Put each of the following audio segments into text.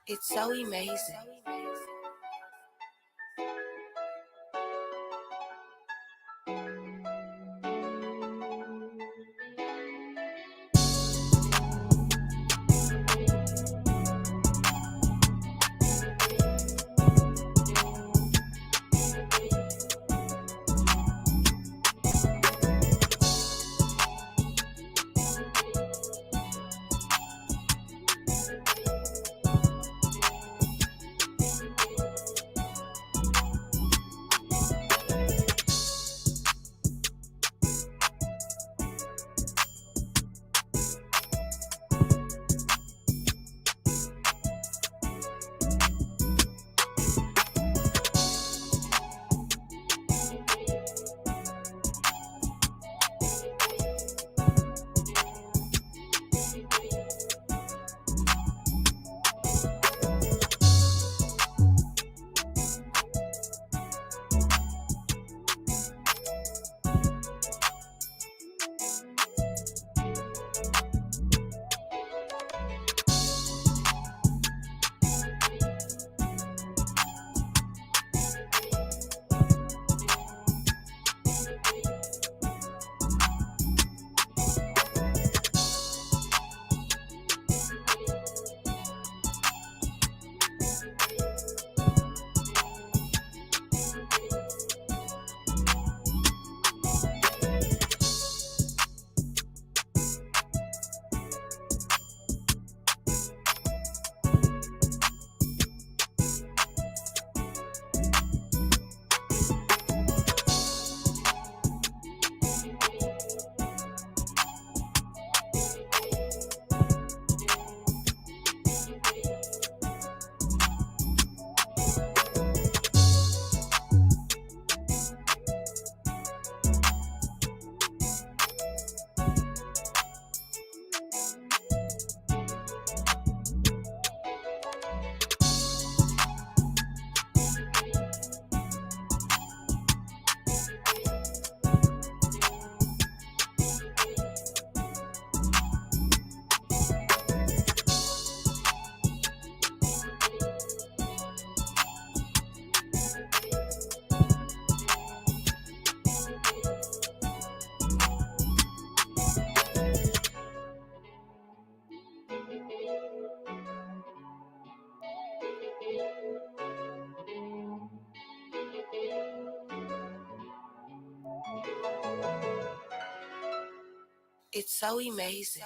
It's so amazing. It's so amazing.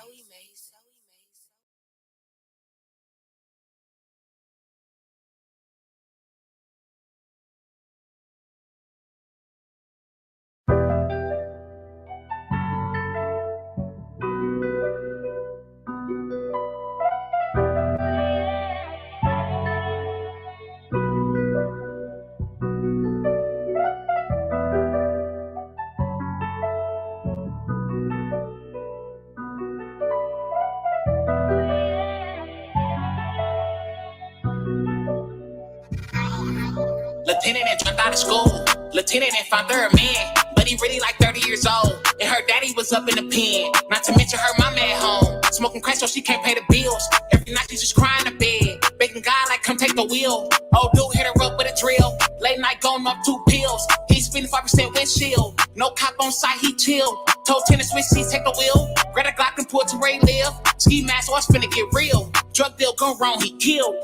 Lieutenant and jumped out of school. Lieutenant and found third man, but he really like 30 years old. And her daddy was up in the pen. Not to mention her mama at home, smoking crack so she can't pay the bills. Every night she's just crying in bed, begging God like come take the wheel. Old dude hit her up with a drill. Late night going off 2 pills. He's spinning 5% windshield. No cop on site, he chill. Told tennis switch seats, take the wheel. Grab a Glock and pull to where he live. Ski mask, what's finna get real. Drug deal gone wrong, he killed.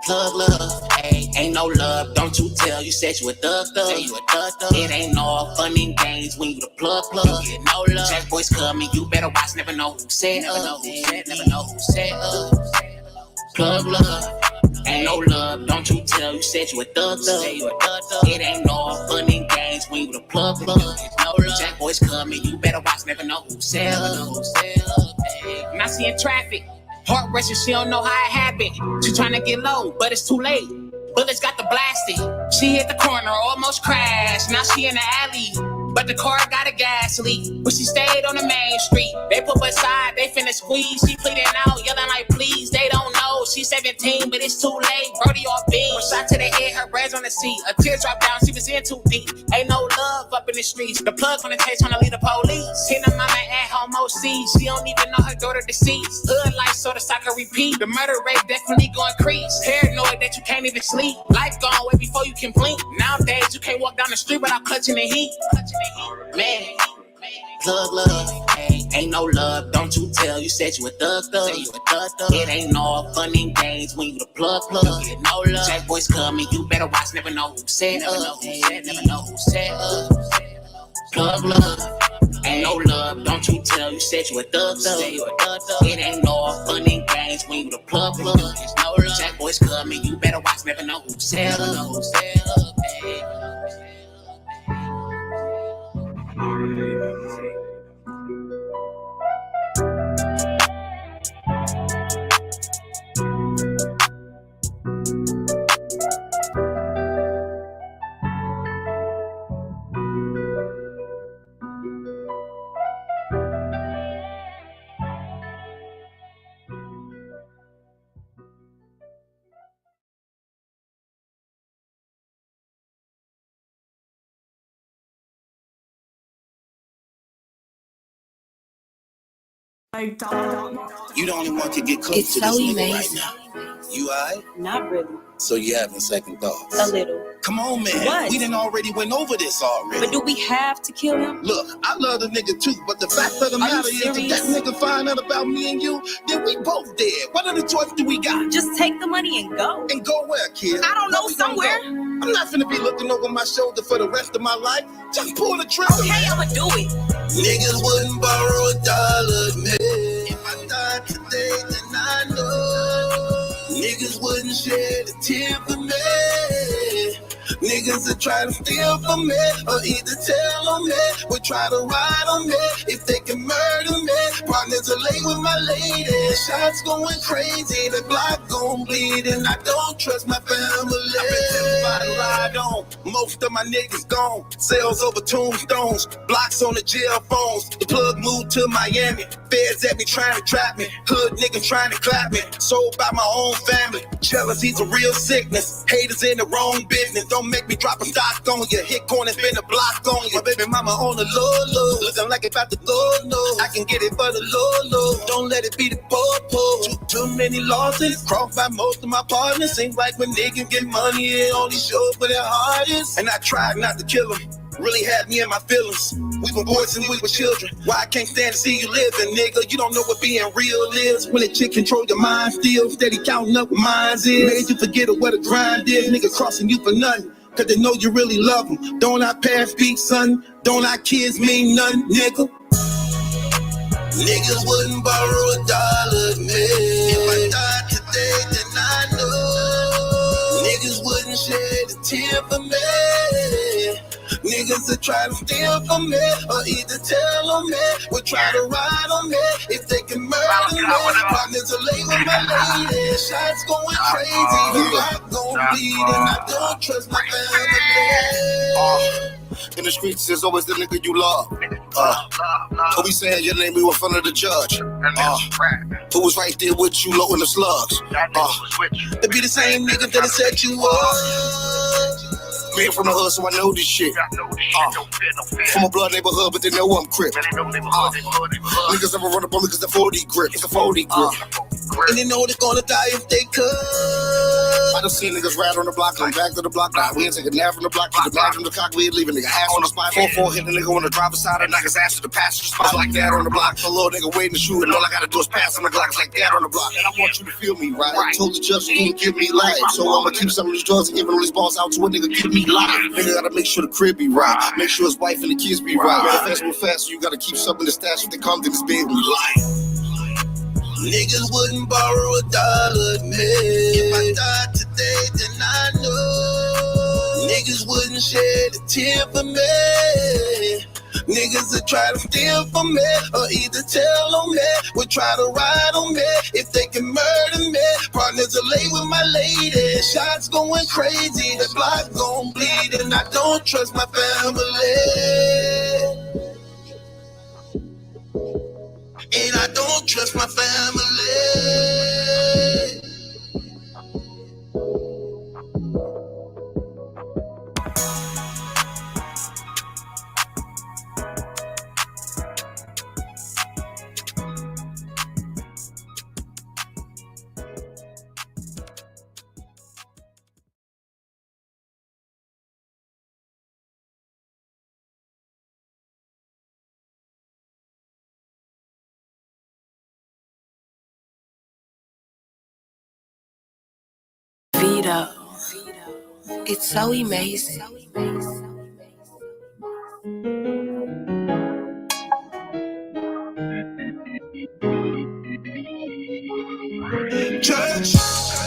Plug love, ayy, ain't no love, don't you tell. You said you a thug. It ain't no fun and games when you the plug. You get no love. Jack boys coming, you better watch. Never know who said never know who said Plug love, ain't no love, don't you tell. You said you a thug. It ain't no fun and games when you the plug. You get no love. Jack boys coming, you better watch. Never know who said I'm not seeing traffic. Heart racing, she don't know how it happened. She tryna get low, but it's too late. Bullets got the blasting. She hit the corner, almost crashed. Now she in the alley, but the car got a gas leak. But she stayed on the main street. They put her aside, they finna squeeze. She pleading out, yelling like please. They don't know, she's 17, but it's too late. Brody off beat. One shot to the head, her braids on the seat. A tear dropped down, she was in too deep. Ain't no love up in the streets. The plug on the taste wanna leave the police. Hit her mama at home OC. She don't even know her daughter deceased. Hood life so the cycle repeat. The murder rate definitely gonna increase. Paranoid that you can't even sleep. Life gone way before you can blink. Nowadays you can't walk down the street without clutching the heat. Man, plug love, ain't no love, don't you tell. You said you a thug. It ain't no fun and games when you the plug. Get no love. Jack boys coming, you better watch. Never know who said up. Never know who said up. Plug love, ain't no love, don't you tell. You said you a thug. It ain't no fun and games when you the plug. There's no love. Jack boys coming, you better watch. Never know who said up. You the only one can get close It's to this so nigga amazing. right now. You alright? Not really. So you having second thoughts? A little. Come on, man. What? We done already went over this already. But do we have to kill him? Look, I love the nigga too, but the fact of the matter is if that nigga find out about me and you, then we both dead. What other choice do we got? Just take the money and go. And go where, kid? I don't know, Where we gonna somewhere. go? I'm not finna be looking over my shoulder for the rest of my life. Just pull the trigger. Okay, I'ma do it. Niggas wouldn't borrow $1 of me. If I died today, then I know niggas wouldn't shed a tear for me. Niggas that try to steal from me or either tell on me, would try to ride on me if they can murder me. Partners are late with my lady, shots going crazy, the block gon' bleed, and I don't trust my family. I bet everybody ride on, most of my niggas gone. Sales over tombstones, blocks on the jail phones. The plug moved to Miami, feds at me trying to trap me, hood niggas trying to clap me. Sold by my own family, jealousy's a real sickness. Haters in the wrong business, don't make me drop a stock on you. Hit corner, spin a block on you. My baby mama on the low, looking like about the low. I can get it for the low. Don't let it be the po. Too many losses, crossed by most of my partners. Seems like when niggas get money, it only shows for their hardest. And I tried not to kill them. Really had me in my feelings. We were boys and we were children. Why I can't stand to see you living, nigga? You don't know what being real is. When a chick control your mind still, steady counting up what mines is. Made you forget what a grind is. Nigga crossing you for nothing, cause they know you really love them. Don't our parents speak, son? Don't our kids mean nothing, nigga? Niggas wouldn't borrow $1 of me. If I died today, then I know niggas wouldn't shed a tear for me. Niggas that try to steal from me or either tell on me, would try to ride on me if they can murder me. Partners are late with my lady, shots going crazy, the block gon' bleed, and I don't trust my family. In the streets, there's always the nigga you love. Who be saying your name, we were in front of the judge. Who was right there with you, low in the slugs. It be the same nigga that set you up. Man from the hood, so I know this shit. From a blood neighborhood, but they know I'm crip. Niggas never run up on me cause the 40 grip. It's a 40 grip. And they know they're gonna die if they could. I done seen niggas ride on the block, come back to the block. Nah, we ain't taking nap from the block, keep the bag from the cock, we ain't leaving nigga ass on the spot. 4-4 hit the nigga on the driver's side and knock his ass to the passenger spot like that on the block. A little nigga waiting to shoot, and all I gotta do is pass on the Glocks like that on the block. And I want you to feel me, right? I told the judge you can't give me life, so I'ma keep some of these drugs and giving all these balls out to a nigga give me life. Nigga gotta make sure the crib be right, make sure his wife and the kids be right. Better fast, move fast, so you gotta keep something in the stash if they come to this bed with life. Niggas wouldn't borrow $1 of me. If I died today, then I know niggas wouldn't shed a tear for me. Niggas that try to steal from me or either tell on me, would try to ride on me if they can murder me. Partners are late with my lady, shots going crazy, the block gon' bleed, and I don't trust my family. And I don't trust my family. Vito. It's so amazing. Church,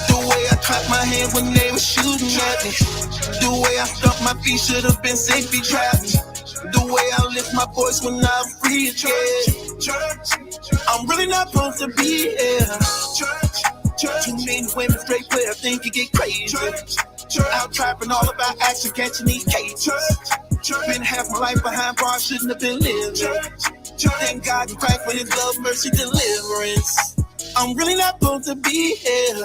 the way I clapped my hand when they were shooting at me. The way I stomped my feet should have been safety trapped. The way I lift my voice when I'm free again. Church, I'm really not supposed to be here. Church, too many women straight play, I think you get crazy. Out trapping all about action, catching these cases. Been half my life behind bars, shouldn't have been living. Thank God and Christ for his love, mercy, deliverance. I'm really not supposed to be here.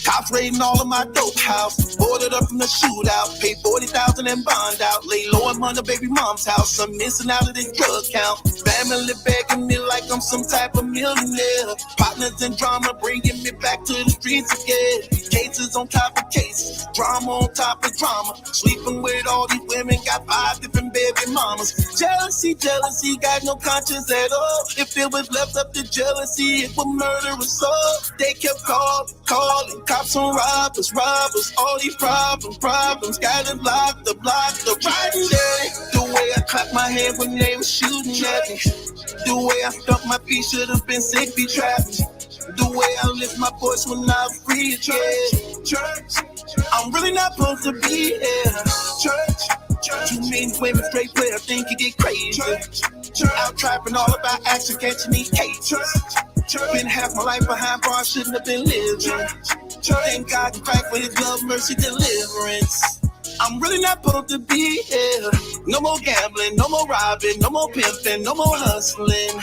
Cops raiding all of my dope house. Boarded up from the shootout. Paid $40,000 and bond out. Lay low in my baby mom's house. I'm missing out of this drug count. Family begging me like I'm some type of millionaire. Partners in drama bringing me back to the streets again. Cases on top of cases. Drama on top of drama. Sleeping with all these women. Got 5 different baby mamas. Jealousy, got no conscience at all. If it was left up to jealousy, it would murder us all. They kept calling. Cops on robbers, all these problems, got it locked up, right there. The way I clapped my hand when they were shooting at me. The way I stomped my feet should have been safety trapped. The way I lift my voice when I'm free again. Church, I'm really not supposed to be here. Church, too many women straight play, I think you get crazy. Out trapping all about action, catching these cases. Been half my life behind bars, shouldn't have been living. Thank God and Christ for his love, mercy, deliverance. I'm really not supposed to be here. No more gambling, no more robbing, no more pimping, no more hustling.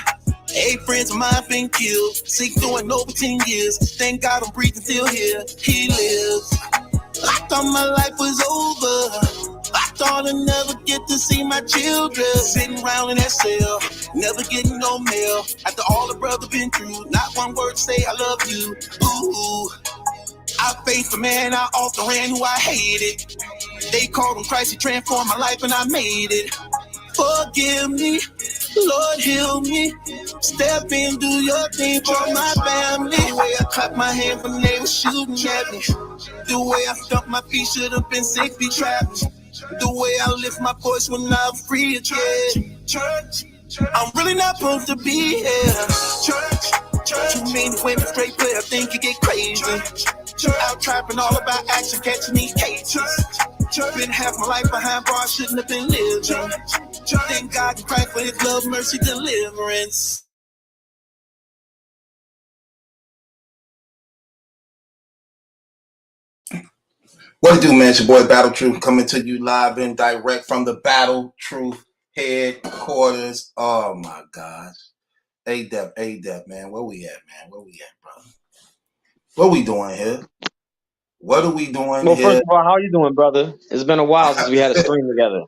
8 friends of mine been killed, 6 doing over 10 years. Thank God I'm breathing still here, he lives. I thought my life was over. I thought I'd never get to see my children sitting around in that cell, never getting no mail. After all the brother been through, not one word to say I love you. Ooh, I faced a man I often ran who I hated. They called him Christ, he transformed my life and I made it. Forgive me, Lord heal me. Step in, do your thing for my family. The way I clapped my hand when they were shooting at me. The way I stomped my feet should have been safety trapped. The way I lift my voice when I'm free again. Church, I'm really not supposed to be here. Church, too many women straight play, I think you get crazy. Out trapping all about action, catching these cases. Been half my life behind bars, shouldn't have been living. Thank God and Christ for his love, mercy, deliverance. What it do, man? It's your boy Battle Truth coming to you live and direct from the Battle Truth headquarters. Oh my gosh. A-Dep, man. Where we at, brother? What we doing here? What are we doing here? First of all, how you doing, brother? It's been a while since we had a stream together.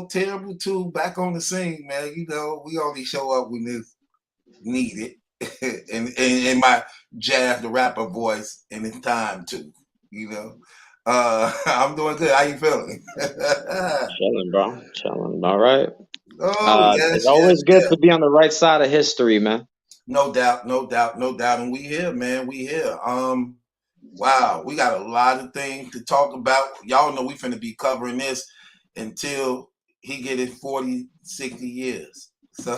Terrible too. Back on the scene, man. You know, we only show up when it's needed. in my Jazz the Rapper voice, and it's time to. You know, I'm doing good. How you feeling? Chilling, bro. Chilling. All right. Yes, it's always good to be on the right side of history, man. No doubt. And we here, man. We here. Wow, we got a lot of things to talk about. Y'all know we finna be covering this until he get his 40, 60 years. So.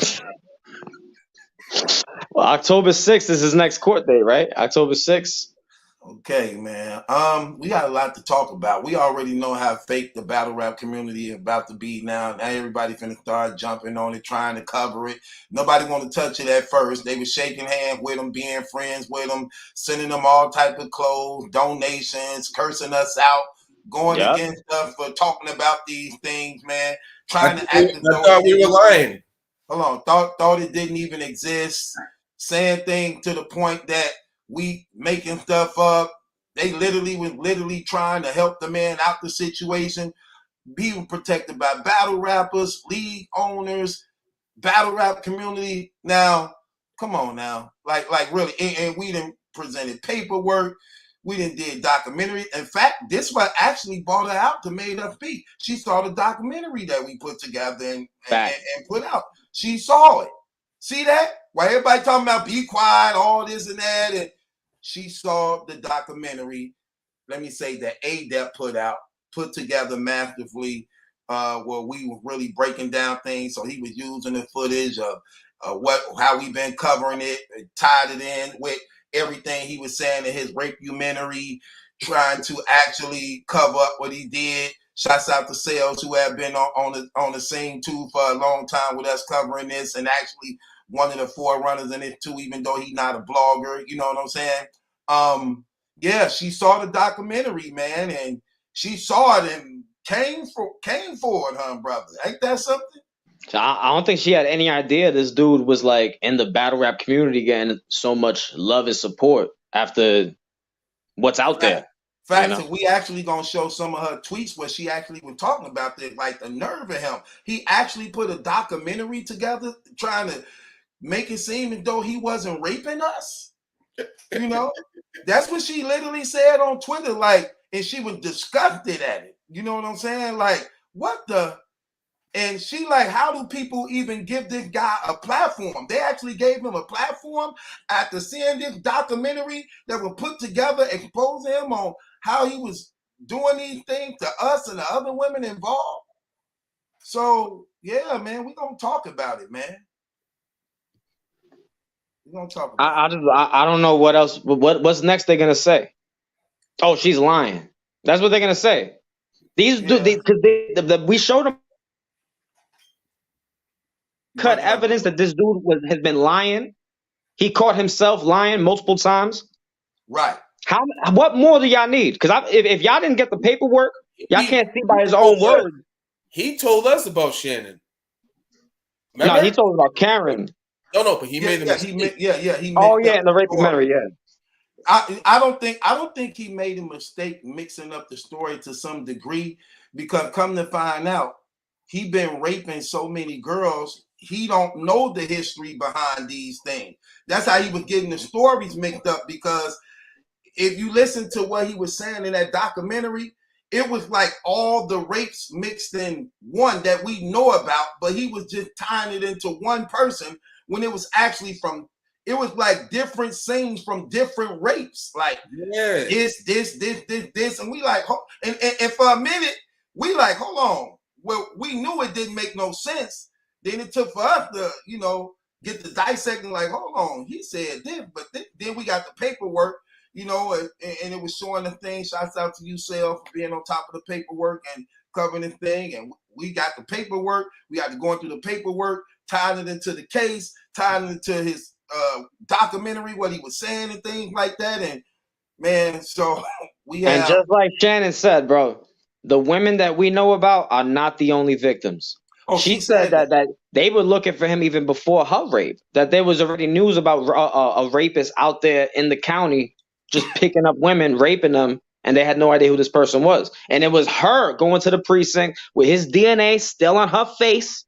Well, October 6th is his next court date, right? October 6th. Okay, man. We got a lot to talk about. We already know how fake the battle rap community is about to be now. Now everybody finna start jumping on it, trying to cover it. Nobody want to touch it at first. They was shaking hands with them, being friends with them, sending them all type of clothes, donations, cursing us out, going against us for talking about these things, man. Trying to act as though thought we were lying. Hold on, thought it didn't even exist. Saying things to the point that we making stuff up. They literally trying to help the man out the situation, being protected by battle rappers, league owners, battle rap community. Now, come on now. Like really, and we done presented paperwork. We done did documentary. In fact, this one actually bought her out to Made Up Beat. She saw the documentary that we put together and put out. She saw it. See that? Why everybody talking about be quiet, all this and that, and she saw the documentary, let me say that ADEP put together masterfully, where we were really breaking down things. So he was using the footage of how we've been covering it, tied it in with everything he was saying in his rape-umentary, trying to actually cover up what he did. Shouts out to Sales, who have been on the scene too for a long time with us covering this, and actually one of the forerunners in it too, even though he's not a blogger. You know what I'm saying? Yeah, she saw the documentary, man, and she saw it and came for it, huh, brother? Ain't that something? So I don't think she had any idea this dude was like in the battle rap community getting so much love and support after what's out there. Fact, so we actually gonna show some of her tweets where she actually was talking about this, like the nerve of him. He actually put a documentary together trying to make it seem as though he wasn't raping us. You know, that's what she literally said on Twitter, like, and she was disgusted at it. You know what I'm saying? Like, what the? And she like, how do people even give this guy a platform? They actually gave him a platform after seeing this documentary that was put together, exposing him on how he was doing these things to us and the other women involved. So yeah, man, we're gonna talk about it, man. We're gonna talk about it. I don't know what else. What's next? They're gonna say, "Oh, she's lying." That's what they're gonna say. These dudes, because we showed them cut evidence that this dude has been lying. He caught himself lying multiple times. Right. What more do y'all need? Because if y'all didn't get the paperwork, y'all can't see by his own words. He told us about Shannon. Remember? No, he told us about Karen. No, but he made the mistake. He oh yeah, in the rape-umentary, yeah. I don't think he made a mistake mixing up the story to some degree, because come to find out, he been raping so many girls, he don't know the history behind these things. That's how he was getting the stories mixed up, because if you listen to what he was saying in that documentary, it was like all the rapes mixed in one that we know about, but he was just tying it into one person when it was actually it was like different scenes from different rapes. Like this. And we like, and for a minute, we like, hold on. Well, we knew it didn't make no sense. Then it took for us to, get the dissecting, like, hold on, he said this, but then we got the paperwork, and it was showing the thing. Shouts out to you, Sel, for being on top of the paperwork and covering the thing. And we got the paperwork. We got to go through the paperwork, tying it into the case, tying it into his documentary, what he was saying and things like that. And man, so we have. And just like Shannon said, bro, the women that we know about are not the only victims. Oh, she said that they were looking for him even before her rape, that there was already news about a rapist out there in the county just picking up women, raping them, and they had no idea who this person was. And it was her going to the precinct with his DNA still on her face.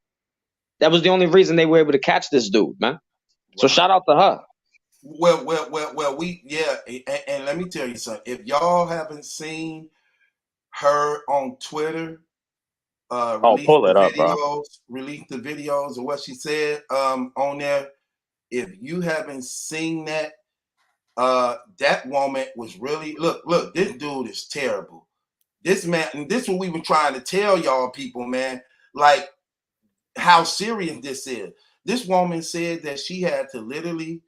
That was the only reason they were able to catch this dude, man. So shout out to her. Well, and let me tell you something. If y'all haven't seen her on Twitter, pull it up, bro. Release the videos of what she said on there. If you haven't seen that, that woman was really look. This dude is terrible. This man, and this is what we were trying to tell y'all people, man. Like how serious this is. This woman said that she had to literally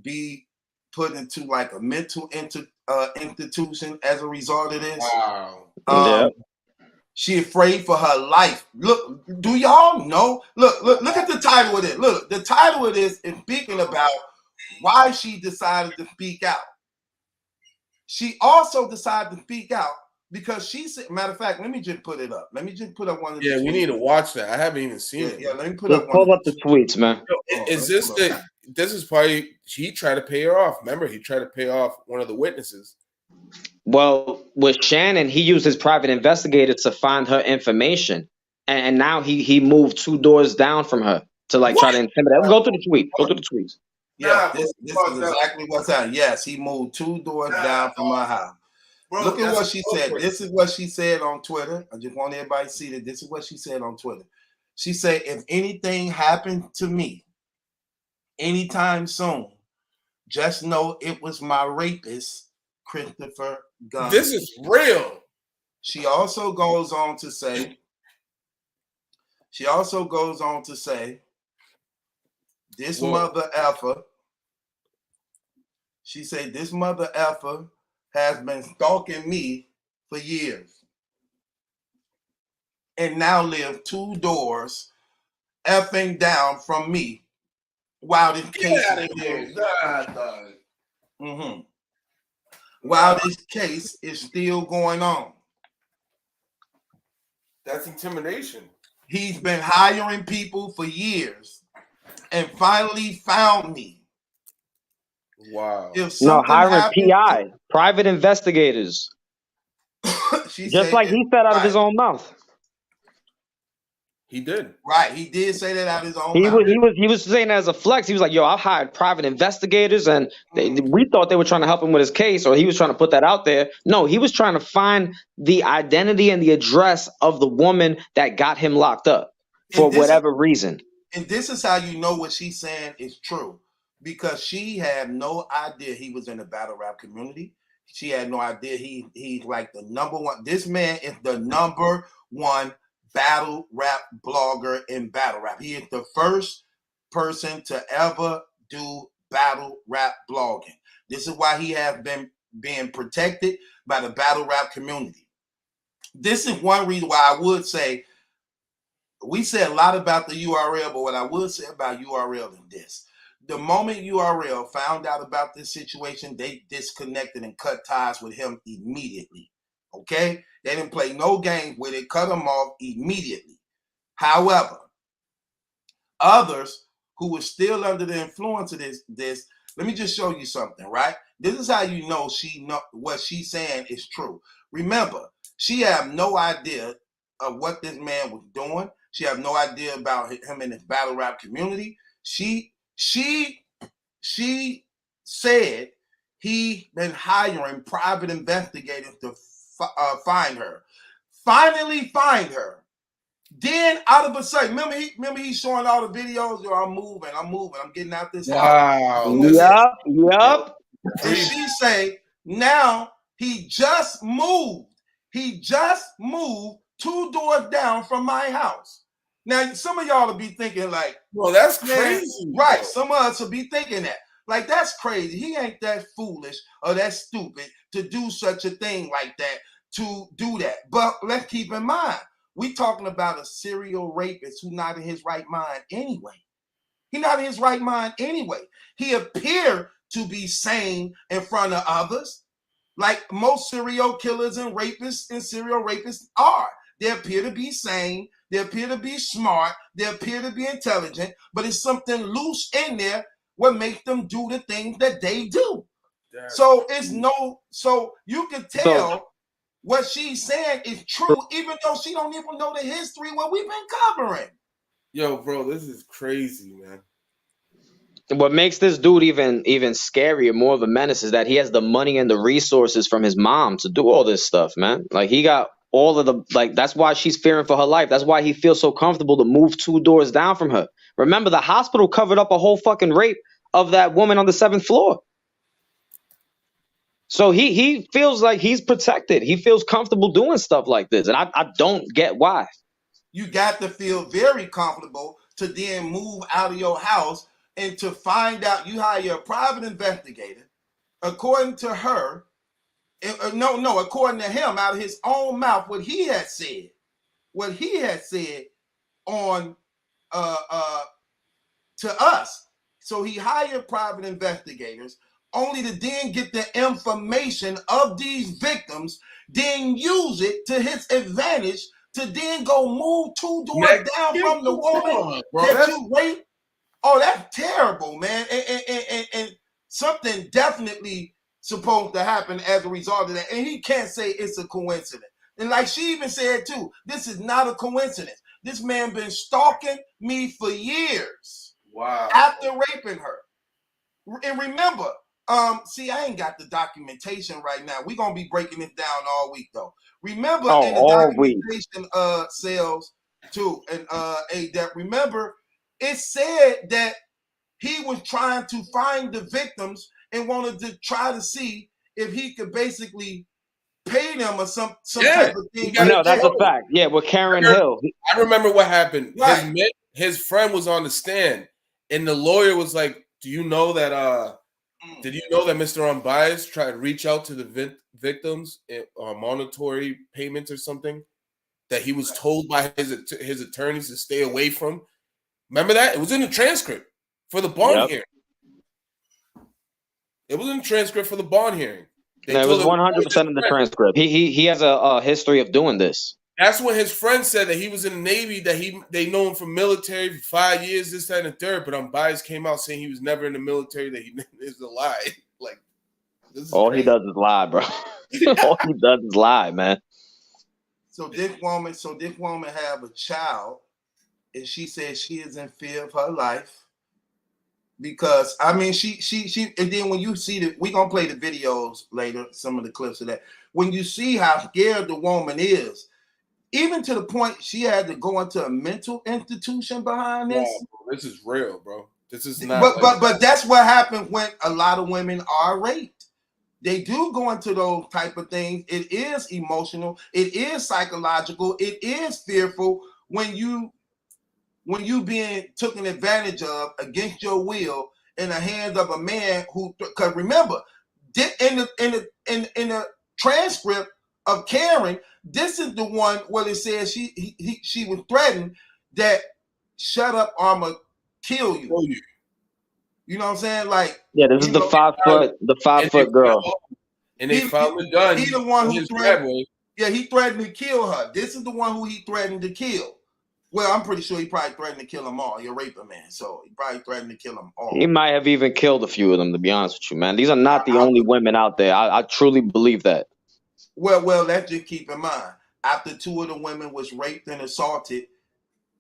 be put into like a mental institution as a result of this. Wow. She afraid for her life. Look, do y'all know? Look at the title of this. Look, the title of this is speaking about why she decided to speak out. She also decided to speak out because she said, matter of fact, let me just put it up. Let me just put up one of the tweets. We need to watch that. I haven't even seen it. Yeah, let me put up one. Pull up the tweets, man. Is this this is probably, he tried to pay her off. Remember, he tried to pay off one of the witnesses. Well, with Shannon, he used his private investigator to find her information. And now he moved 2 doors down from her to like try to intimidate. Go through the tweet. Go through the tweets. Yeah, this is exactly what's happening. Yes, he moved 2 doors down from my house. Bro, look at what she said. This is what she said on Twitter. I just want everybody to see that this is what she said on Twitter. She said, if anything happened to me anytime soon, Just know it was my rapist, Christopher Gunn. This is real. She also goes on to say, this mother effer, she said, this mother effer has been stalking me for years and now live 2 doors effing down from me while this case while this case is still going on. That's intimidation. He's been hiring people for years and finally found me. Wow. Hiring PI, private investigators. Just like he said out of his own mouth. He did. Right. He did say that out of his own mouth. He was saying that as a flex. He was like, yo, I hired private investigators, and we thought they were trying to help him with his case, or he was trying to put that out there. No, he was trying to find the identity and the address of the woman that got him locked up for whatever reason. And this is how you know what she's saying is true. Because she had no idea he was in the battle rap community. She had no idea he's like the number one. This man is the number one battle rap blogger in battle rap. He is the first person to ever do battle rap blogging. This is why he has been being protected by the battle rap community. This is one reason why I would say, we said a lot about the URL, but what I would say about URL is this. The moment URL found out about this situation, they disconnected and cut ties with him immediately. Okay? They didn't play no games with it, cut him off immediately. However, others who were still under the influence of this, let me just show you something, right? This is how you know what she's saying is true. Remember, she had no idea of what this man was doing. She had no idea about him in his battle rap community. She said he been hiring private investigators to find her. Finally find her. Then out of a sudden, remember he's showing all the videos. Yo, I'm moving, I'm getting out this house. Yep. And she say now he just moved. He just moved 2 doors down from my house. Now, some of y'all will be thinking like, well, that's crazy. Right. Some of us will be thinking that. Like, that's crazy. He ain't that foolish or that stupid to do such a thing like that, to do that. But let's keep in mind, we talking about a serial rapist who's not in his right mind anyway. He's not in his right mind anyway. He appeared to be sane in front of others, like most serial killers and rapists and serial rapists are. They appear to be sane. They appear to be smart. They appear to be intelligent, but it's something loose in there what makes them do the things that they do. So you can tell what she's saying is true, even though she don't even know the history what we've been covering. Yo, bro, this is crazy, man. What makes this dude even scarier, more of a menace, is that he has the money and the resources from his mom to do all this stuff, man. Like, he got all of the, like, that's why she's fearing for her life. That's why he feels so comfortable to move 2 doors down from her. Remember, the hospital covered up a whole fucking rape of that woman on the 7th floor. So he feels like he's protected. He feels comfortable doing stuff like this. And I don't get why. You got to feel very comfortable to then move out of your house and to find out you hire a private investigator, according to her, according to him, out of his own mouth, what he had said on to us. So he hired private investigators only to then get the information of these victims, then use it to his advantage to then go move 2 doors down from the woman that you raped. Oh, that's terrible, man. And something definitely supposed to happen as a result of that. And he can't say it's a coincidence. And like she even said too, this is not a coincidence. This man been stalking me for years. Wow. After raping her. And remember, see, I ain't got the documentation right now. We're gonna be breaking it down all week though. Remember in the documentation sales too, and that remember it said that he was trying to find the victims and wanted to try to see if he could basically pay them or some type of thing. No, that's a fact. Yeah, with Karen Hill. I remember what happened. Right. His friend was on the stand, and the lawyer was like, "Do you know that? Did you know that Mr. Unbias tried to reach out to the victims on monetary payments or something that he was told by his attorneys to stay away from?" Remember that? It was in the transcript for the bond hearing. It was in the transcript for the bond hearing. No, it was 100% in the transcript. He has a history of doing this. That's when his friend said that he was in the Navy, that they know him from military for 5 years, this, that, and the third. But Unbias came out saying he was never in the military, that he is a lie. Like, this is all crazy. He does is lie, bro. All he does is lie, man. So this woman have a child, and she says she is in fear of her life because I mean she and then when you see we're gonna play the videos later, some of the clips of that. When you see how scared the woman is. Even to the point she had to go into a mental institution behind this. Yeah, bro, this is real, bro. This is not. But that's what happened when a lot of women are raped. They do go into those type of things. It is emotional. It is psychological. It is fearful when you being taken advantage of against your will in the hands of a man who. Because remember, in the transcript of Karen. This is the one where it says she was threatened that shut up or I'ma kill you. You know what I'm saying? Like this is the 5 foot girl. And they found the gun. He the one who threatened. Yeah, he threatened to kill her. This is the one who he threatened to kill. Well, I'm pretty sure he probably threatened to kill them all. You're a raper, man, so he probably threatened to kill them all. He might have even killed a few of them, to be honest with you, man. These are not the only women out there. I truly believe that. Well, let's just keep in mind. After 2 of the women was raped and assaulted,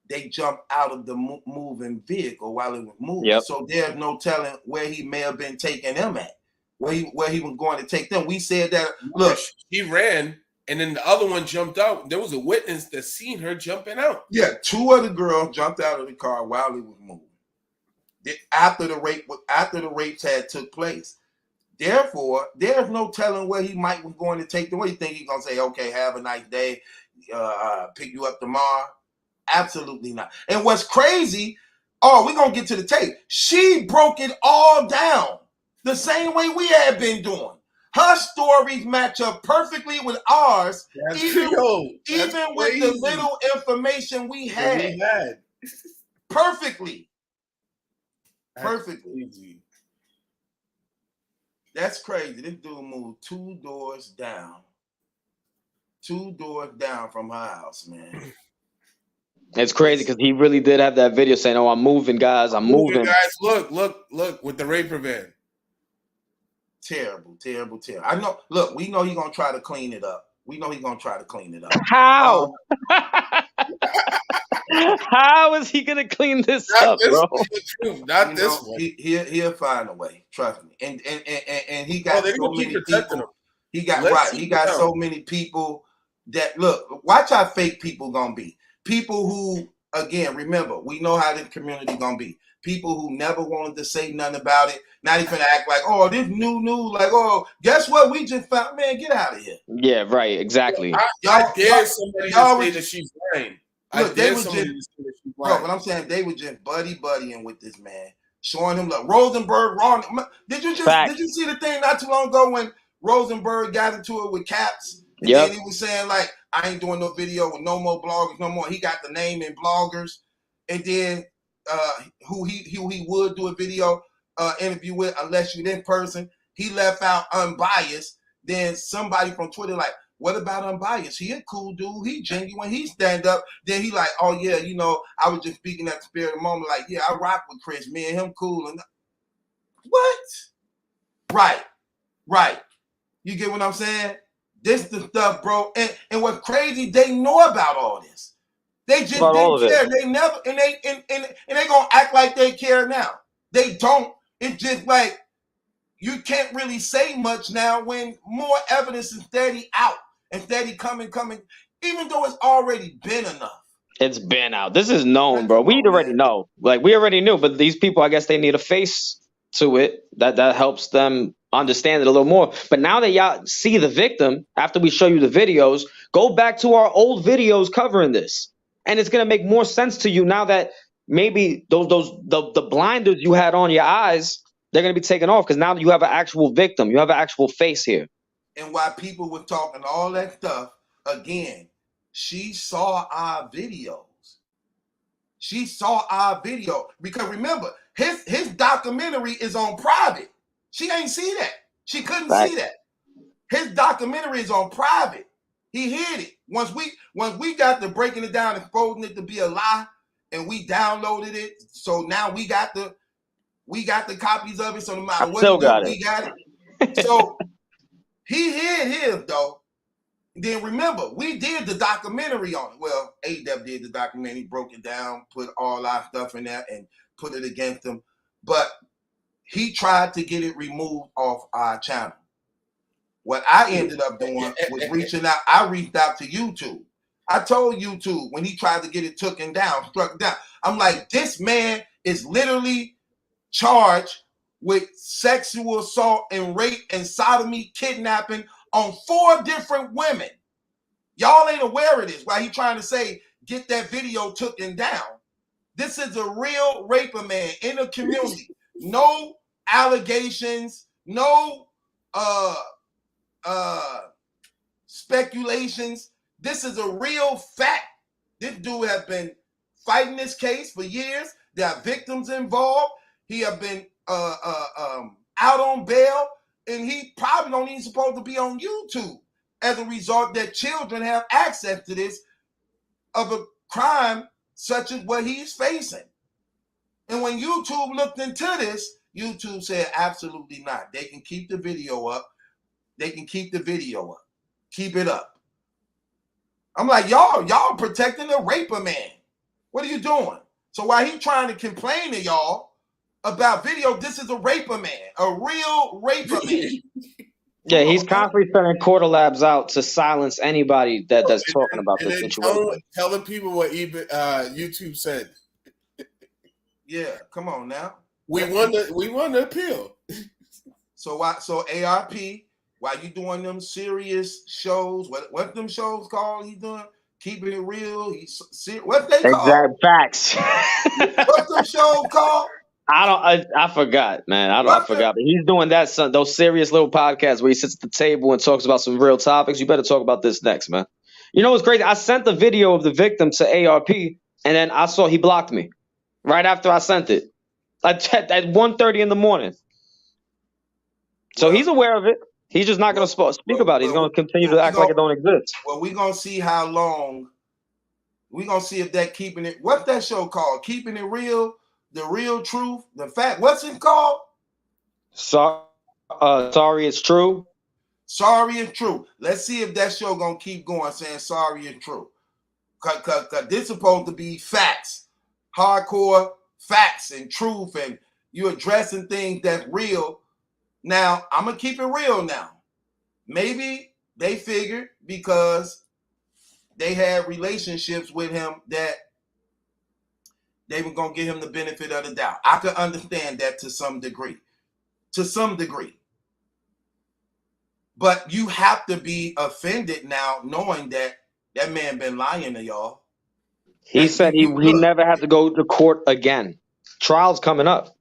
they jumped out of the moving vehicle while it was moving. Yep. So there's no telling where he may have been taking them at, where he was going to take them. We said that. Look, he ran, and then the other one jumped out. There was a witness that seen her jumping out. Yeah, 2 of the girls jumped out of the car while it was moving. After the rapes had took place. Therefore, there's no telling where he might was going to take them. What do you think he's gonna say? Okay, have a nice day, pick you up tomorrow? Absolutely not. And what's crazy? Oh, we're gonna get to the tape. She broke it all down the same way we had been doing. Her stories match up perfectly with ours, even with the little information we had. Perfectly. Perfectly. That's crazy. This dude moved 2 doors down. 2 doors down from her house, man. It's crazy because he really did have that video saying, "Oh, I'm moving, guys. I'm moving." Guys, look with the raper van. Terrible. I know. Look, we know he's gonna try to clean it up. How? How is he gonna clean this up, bro? Not this one. He'll find a way. Trust me. And he got so many people. He got so many people that look. Watch how fake people gonna be. People who, again, remember, we know how this community gonna be. People who never wanted to say nothing about it, not even act like, oh, this new, like, oh, guess what? We just found, man, get out of here. Yeah, right, exactly. I dare somebody to say that she's lying. Look, they was just, bro, but I'm saying they were just buddying with this man, showing him like Rosenberg wrong. Did you see the thing not too long ago when Rosenberg got into it with Caps? And then he was saying like, I ain't doing no video with no more bloggers no more. He got the name in bloggers, and then who he would do a video interview with unless you're this person. He left out Unbiased. Then somebody from Twitter like, what about Unbiased? He a cool dude. He genuine. He stand up. Then he like, oh yeah, you know, I was just speaking at the spirit of the moment. Like, yeah, I rock with Chris. Me and him cool. And what? Right. You get what I'm saying? This the stuff, bro. And what's crazy, they know about all this. They just didn't care. They never and they gonna act like they care now. They don't. It's just like you can't really say much now when more evidence is steady out and steady coming, even though it's already been enough. It's been out. This is known, bro. We already know. Like, we already knew, but these people, I guess they need a face to it. That helps them understand it a little more. But now that y'all see the victim, after we show you the videos, go back to our old videos covering this, and it's gonna make more sense to you now that maybe the blinders you had on your eyes, they're gonna be taken off, because now you have an actual victim, you have an actual face here. And while people were talking all that stuff, again, she saw our videos. She saw our video, because remember, his documentary is on private. She ain't see that. She couldn't see that. His documentary is on private. He hid it. Once we got to breaking it down and folding it to be a lie, and we downloaded it, so now we got the copies of it. So no matter what we got it. So he hid his though. Then remember, we did the documentary on it. Well, AW did the documentary, broke it down, put all our stuff in there, and put it against him. But he tried to get it removed off our channel. What I ended up doing was reaching out. I reached out to YouTube. I told YouTube when he tried to get it struck down. I'm like, this man is literally charged with sexual assault and rape and sodomy, kidnapping on 4 different women. Y'all ain't aware of this. Why he trying to say, get that video taken down. This is a real raper man in the community. No allegations, no speculations. This is a real fact. This dude has been fighting this case for years. There are victims involved. He have been out on bail, and he probably don't even supposed to be on YouTube. As a result, that children have access to this of a crime such as what he's facing. And when YouTube looked into this, YouTube said absolutely not. They can keep the video up. They can keep the video up. Keep it up. I'm like, y'all protecting the raper man. What are you doing? So while he trying to complain to y'all about video, this is a raper man, a real raper man. Yeah, he's constantly sending quarter labs out to silence anybody that's talking about this situation. Telling people what YouTube said. Yeah, come on now. We won the appeal. So ARP, while you doing them serious shows, what them shows called? He doing keeping it real. What they called? Exact facts. What's them shows called? I forgot, man. I forgot. But he's doing those serious little podcasts where he sits at the table and talks about some real topics. You better talk about this next, man. You know what's crazy? I sent the video of the victim to ARP, and then I saw he blocked me right after I sent it at 1:30 in the morning. So he's aware of it. He's just not going to speak about it. He's going to continue to act like it don't exist. Well, we're going to see how long. We're going to see if that keeping it. What's that show called? Keeping It Real. The Real Truth, the Fact. What's it called? Sorry, It's True. Sorry, It's True. Let's see if that show gonna keep going saying sorry, it's true. Cause this is supposed to be facts, hardcore facts and truth, and you addressing things that's real. Now I'm gonna keep it real. Now maybe they figured because they had relationships with him that they were going to give him the benefit of the doubt. I could understand that to some degree. But you have to be offended now knowing that that man been lying to y'all. He said he never had to go to court again. Trial's coming up.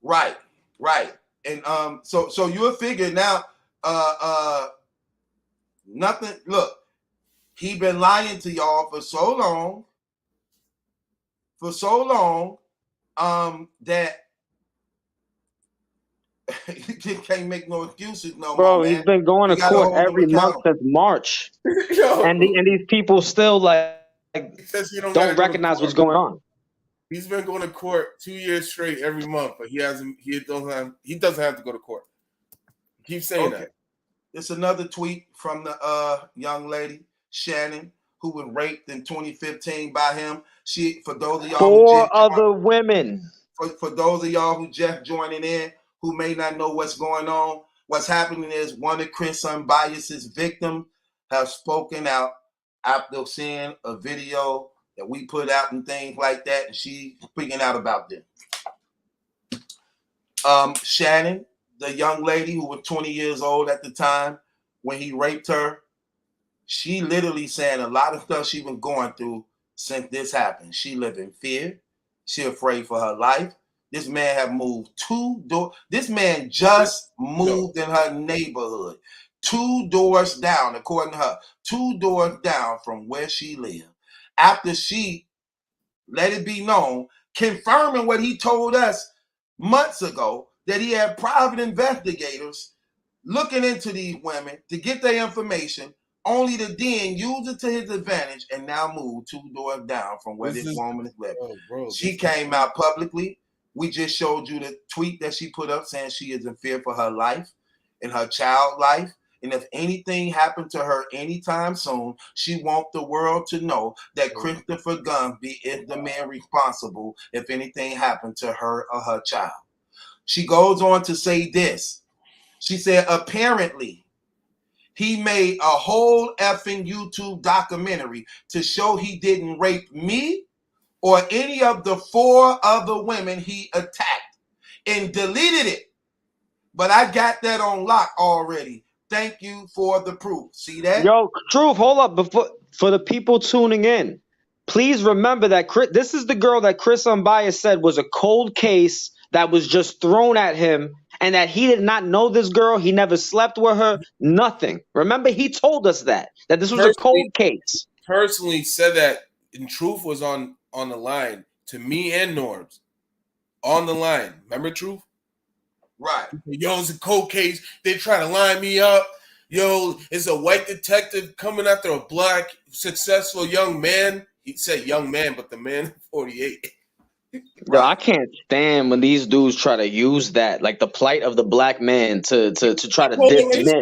Right. And so you'll figure now, nothing, look, he been lying to y'all for so long, that you can't make no excuses no more. Bro, he's been going to court every month since March. and these people still don't recognize what's going on. He's been going to court 2 years straight every month, but he doesn't have to go to court. Keep saying that. It's another tweet from the young lady, Shannon, who was raped in 2015 by him. For those of y'all 4 other women. For those of y'all who just joining in, who may not know what's going on, what's happening is one of Chris Unbias's victims have spoken out after seeing a video that we put out and things like that, and she speaking out about this. Shannon, the young lady who was 20 years old at the time when he raped her, she literally saying a lot of stuff she been going through since this happened. She live in fear. She afraid for her life. This man have moved 2 doors. This man just moved in her neighborhood, 2 doors down, according to her, 2 doors down from where she lived. After she let it be known, confirming what he told us months ago, that he had private investigators looking into these women to get their information, only to then use it to his advantage and now move 2 doors down from where this woman is living. She came out publicly. We just showed you the tweet that she put up saying she is in fear for her life and her child life. And if anything happened to her anytime soon, she wants the world to know that Christopher Gunsby is the man responsible if anything happened to her or her child. She goes on to say this. She said, apparently, he made a whole effing YouTube documentary to show he didn't rape me or any of the 4 other women he attacked and deleted it. But I got that on lock already. Thank you for the proof. See that? Yo, Truth, hold up. For the people tuning in, please remember that this is the girl that Chris Unbias said was a cold case that was just thrown at him and that he did not know this girl. He never slept with her, nothing. Remember, he told us that this was a cold case. Personally said that in Truth was on the line to me and Norbs. On the line. Remember Truth? Right. Yo, it's a cold case. They try to line me up. Yo, it's a white detective coming after a black, successful young man. He said young man, but the man 48. Yo, I can't stand when these dudes try to use that, like the plight of the black man, to try to dismiss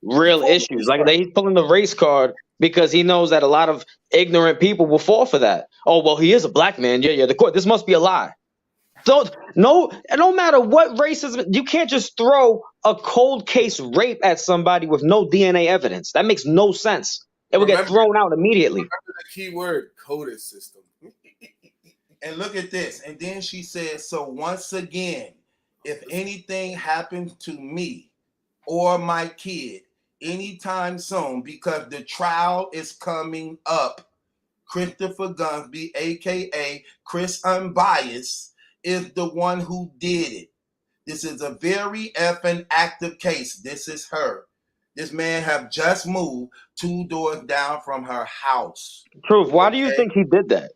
real issues. Like he's pulling the race card because he knows that a lot of ignorant people will fall for that. Oh, well, he is a black man. Yeah, the court. This must be a lie. So no matter what racism, you can't just throw a cold case rape at somebody with no DNA evidence. That makes no sense. It would get thrown out immediately. Remember the keyword coded system. And look at this. And then she says, so once again, if anything happens to me or my kid anytime soon, because the trial is coming up, Christopher Gunsby, a.k.a. Chris Unbiased, is the one who did it. This is a very effing active case. This is her. This man have just moved 2 doors down from her house. Truth, why do you think he did that?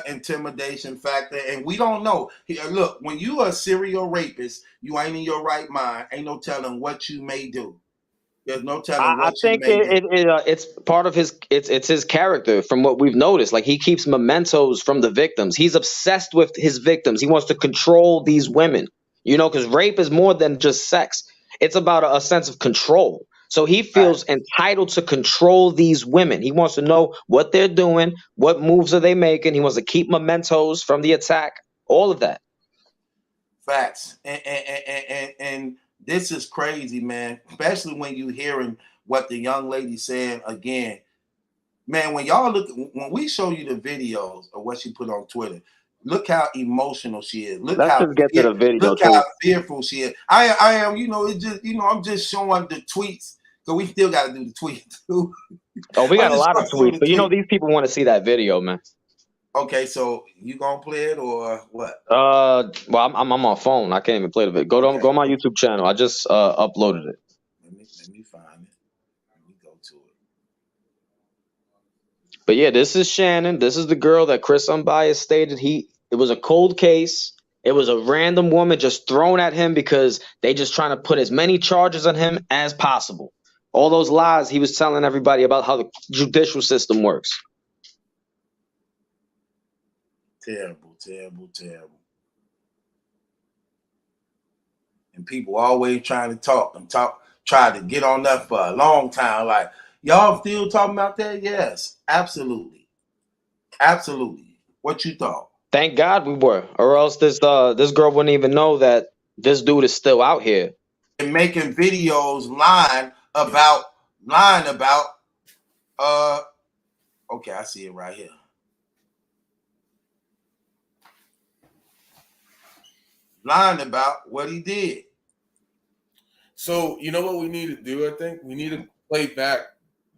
Intimidation factor. And we don't know. Look, when you are a serial rapist, you ain't in your right mind. Ain't no telling what you may do. There's no telling what you may do. It's part of his it's his character from what we've noticed. Like he keeps mementos from the victims. He's obsessed with his victims. He wants to control these women. You know, because rape is more than just sex. It's about a sense of control. So he feels entitled to control these women. He wants to know what they're doing, what moves are they making. He wants to keep mementos from the attack, all of that. Facts. And this is crazy, man, especially when you hearing what the young lady said again. Man, when we show you the videos of what she put on Twitter, look how emotional she is. Look how fearful she is. I am, I'm just showing the tweets. So we still got to do the tweets too. Oh, we got a lot of tweets. But these people want to see that video, man. Okay, so you gonna play it or what? Well, I'm on my phone. I can't even play the video. Go on my YouTube channel. I just uploaded it. Let me find it. Let me go to it. But yeah, this is Shannon. This is the girl that Chris Unbiased stated it was a cold case. It was a random woman just thrown at him because they just trying to put as many charges on him as possible. All those lies he was telling everybody about how the judicial system works. Terrible, terrible, terrible. And people always trying to talk, try to get on that for a long time. Like, y'all still talking about that? Yes, absolutely. Absolutely. What you thought? Thank God we were, or else this girl wouldn't even know that this dude is still out here. And making videos lying about okay, I see it right here. lying about what he did. So you know what we need to do? I think we need to play back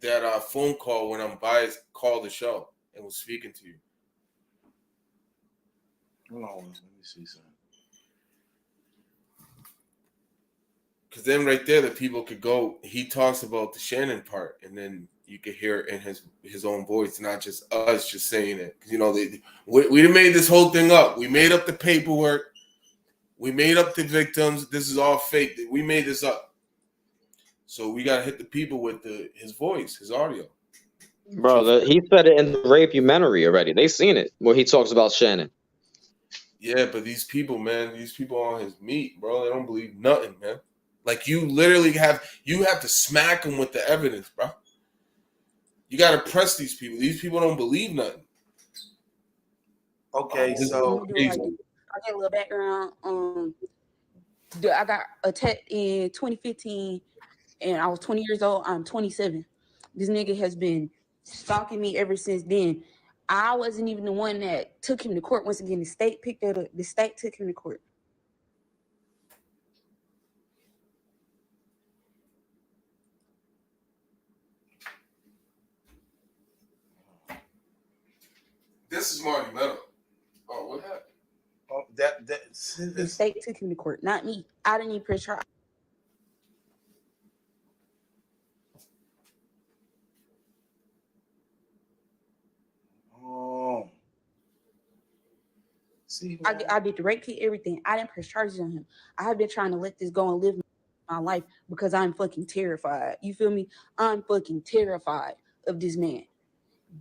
that phone call when Unbias called the show and was speaking to you. Hold on, let me see something. Because then right there, the people could go. He talks about the Shannon part, and then you could hear it in his own voice, not just us just saying it. Because we made this whole thing up. We made up the paperwork. We made up the victims. This is all fake. We made this up. So we gotta hit the people with his voice, his audio. Bro, he said it in the rape-umentary already. They seen it where he talks about Shannon. Yeah, but these people, man, on his meat, bro. They don't believe nothing, man. Like you literally have to smack them with the evidence, bro. You got to press these people. These people don't believe nothing. Okay, so I get a little background. I got attacked in 2015, and I was 20 years old. I'm 27. This nigga has been stalking me ever since then. I wasn't even the one that took him to court. Once again, the state picked that up. The state took him to court. This is monumental. Oh, what happened? Oh, the state took him to court, not me. I didn't even press charge. Oh, see, I did the rape kit, everything. I didn't press charges on him. I have been trying to let this go and live my life because I'm fucking terrified. You feel me? I'm fucking terrified of this man.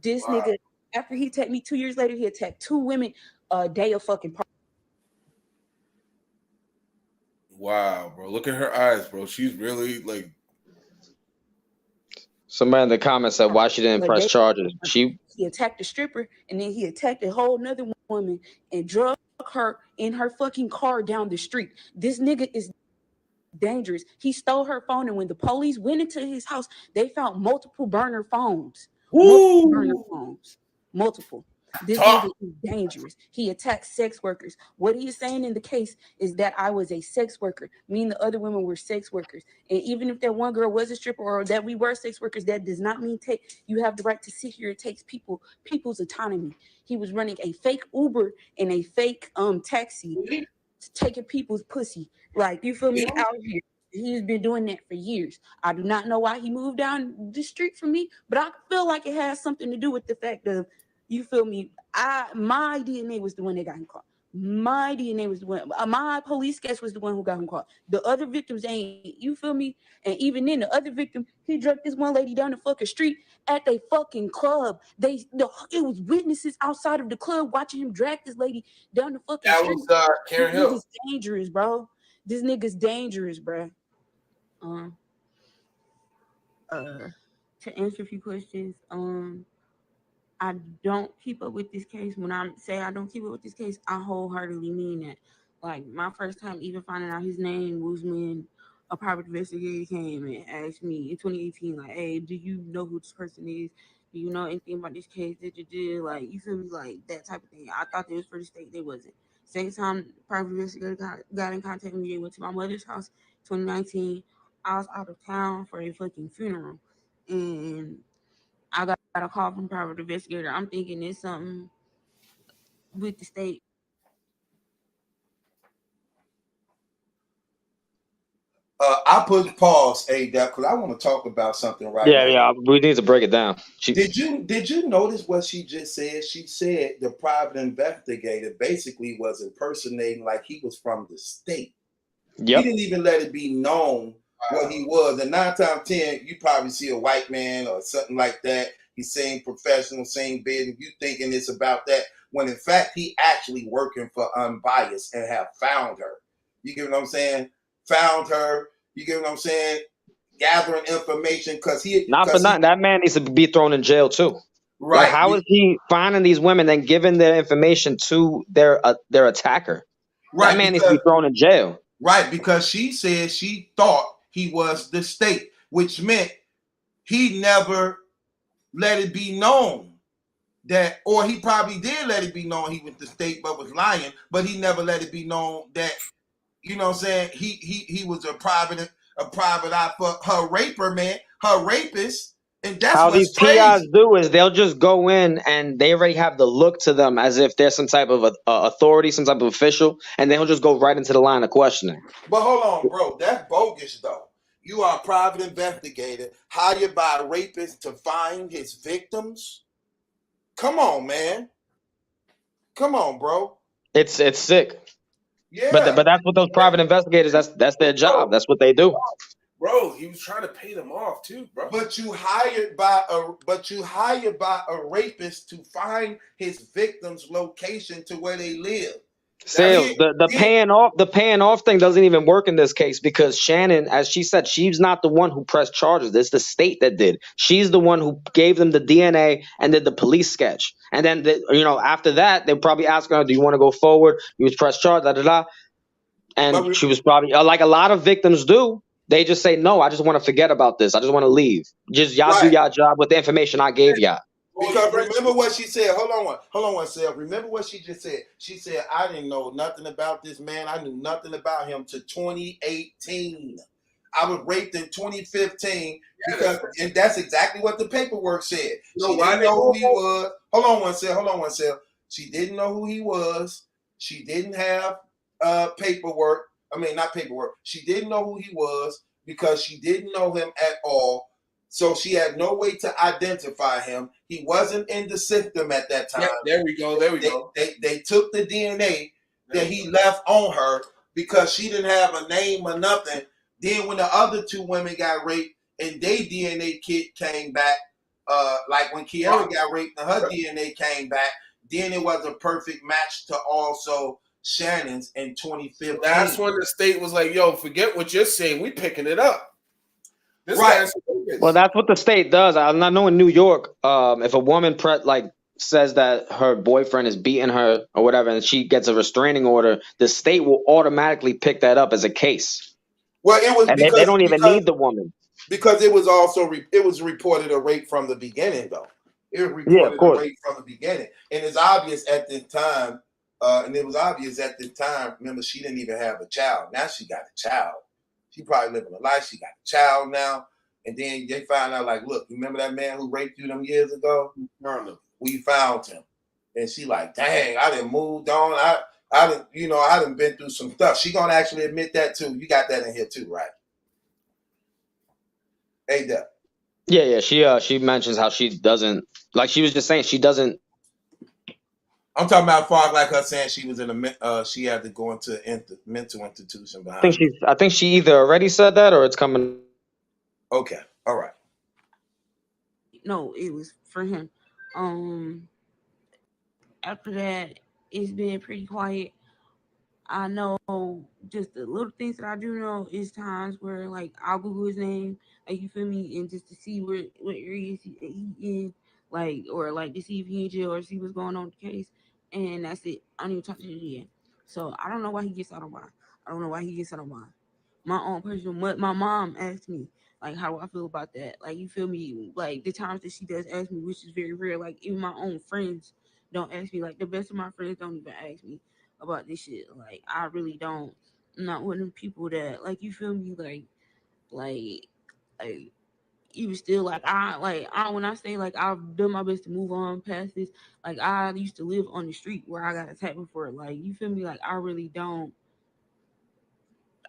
This nigga, after he attacked me 2 years later, he attacked 2 women a day of fucking party. Wow, bro. Look at her eyes, bro. She's really like. Somebody in the comments said why she didn't press charges. He attacked a stripper and then he attacked a whole nother woman and drug her in her fucking car down the street. This nigga is dangerous. He stole her phone, and when the police went into his house, they found multiple burner phones. Multiple burner phones. Multiple. This nigga is dangerous. He attacks sex workers. What he is saying in the case is that I was a sex worker, meaning the other women were sex workers. And even if that one girl was a stripper or that we were sex workers, that does not mean you have the right to sit here. It takes people's autonomy. He was running a fake Uber and a fake taxi, taking people's pussy. Like, you feel me? Out here. He's been doing that for years. I do not know why he moved down the street from me, but I feel like it has something to do with the fact of, you feel me? My DNA was the one that got him caught. My DNA was the one. My police sketch was the one who got him caught. The other victims ain't. You feel me? And even then, the other victim, he dragged this one lady down the fucking street at a fucking club. It was witnesses outside of the club watching him drag this lady down the fucking street. That was Karen Hill. This nigga's dangerous, bro. This nigga's dangerous, bro. To answer a few questions, I don't keep up with this case. When I say I don't keep up with this case, I wholeheartedly mean that. Like, my first time even finding out his name was when a private investigator came and asked me in 2018, like, hey, do you know who this person is? Do you know anything about this case that you did? Like, you feel me? Like, that type of thing. I thought it was for the state. They wasn't. Same time, private investigator got in contact with me. They went to my mother's house 2019. I was out of town for a fucking funeral. And I got a call from private investigator. I'm thinking it's something with the state. I put pause, A-Dep, because I want to talk about something now. Yeah, we need to break it down. Did you notice what she just said? She said the private investigator basically was impersonating like he was from the state. Yep. He didn't even let it be known what he was. And 9 times out of 10, you probably see a white man or something like that. He's saying professional, saying business. You thinking it's about that, when in fact he actually working for Unbias and have found her. You get what I'm saying? Found her. You get what I'm saying? Gathering information because that man needs to be thrown in jail too. Right? Like, how is he finding these women and giving their information to their attacker? Right. That man needs to be thrown in jail. Right, because she said she thought he was the state, which meant he never let it be known that, or he probably did let it be known he was the state but was lying, but he never let it be known that You know what I'm saying? He was a private eye for her raper, man, her rapist. And that's How these what's crazy. PIs do is they'll just go in and they already have the look to them as if they're some type of authority, some type of official, and they'll just go right into the line of questioning. But hold on, bro. That's bogus, though. You are a private investigator hired by a rapist to find his victims. Come on, man. Come on, bro. It's sick. Yeah. But that's what those private investigators. That's their job. That's what they do. Bro, he was trying to pay them off too, bro. But you hired by a rapist to find his victim's location to where they live. Sales, the paying off thing doesn't even work in this case because Shannon, as she said, she's not the one who pressed charges. It's the state that did. She's the one who gave them the DNA and did the police sketch. And then, after that, they probably asked her, "Do you want to go forward? You was pressed charge, da da da." And she was probably like a lot of victims do. They just say, "No, I just want to forget about this. I just want to leave. Just y'all do y'all job with the information I gave y'all." Because remember what she said. Hold on one second. Remember what she just said. She said, "I didn't know nothing about this man. I knew nothing about him to 2018. I was raped in 2015 and that's exactly what the paperwork said. She didn't know who he was. Hold on one second. She didn't know who he was. She didn't have paperwork. I mean, not paperwork. She didn't know who he was because she didn't know him at all. So she had no way to identify him. He wasn't in the system at that time. Yeah, there we go. They took the DNA that he left on her because she didn't have a name or nothing. Then when the other two women got raped and their DNA kit came back, like when Kiara got raped and her DNA came back, then it was a perfect match to also Shannon's in 2015. That's when the state was like, "Yo, forget what you're saying. We picking it up." Right. Well, that's what the state does. I know in New York, if a woman says that her boyfriend is beating her or whatever, and she gets a restraining order, the state will automatically pick that up as a case. Well, it was because they don't even need the woman because it was also it was reported a rape from the beginning, though. It was reported a rape from the beginning, and it's obvious at this time. Remember, she didn't even have a child. Now she got a child. She probably living a life. She got a child now. And then they find out, like, look, you remember that man who raped you them years ago? We found him. And she like, dang, I done moved on. I done been through some stuff. She gonna actually admit that too. You got that in here too, right? Hey, Deb. Yeah. She mentions how she doesn't, like she was just saying, she doesn't. I'm talking about far like her saying she was in a she had to go into mental institution behind. I think she either already said that or it's coming. Okay, all right. No, it was for him. After that, it's been pretty quiet. I know just the little things that I do know is times where like I'll Google his name, like you feel me, and just to see what areas he in, like or like to see if he in jail or see what's going on with the case, and that's it. I don't even talk to him again. So I don't know why he gets out of mine. I don't know why he gets out of mine. My own personal. My mom asked me like how do I feel about that. Like you feel me, like the times that she does ask me, which is very rare. Like even my own friends don't ask me. Like the best of my friends don't even ask me about this shit. Like I really don't. I'm not one of them people that like you feel me like even still like I when I say like I've done my best to move on past this. Like I used to live on the street where I got attacked before. Like you feel me, like I really don't.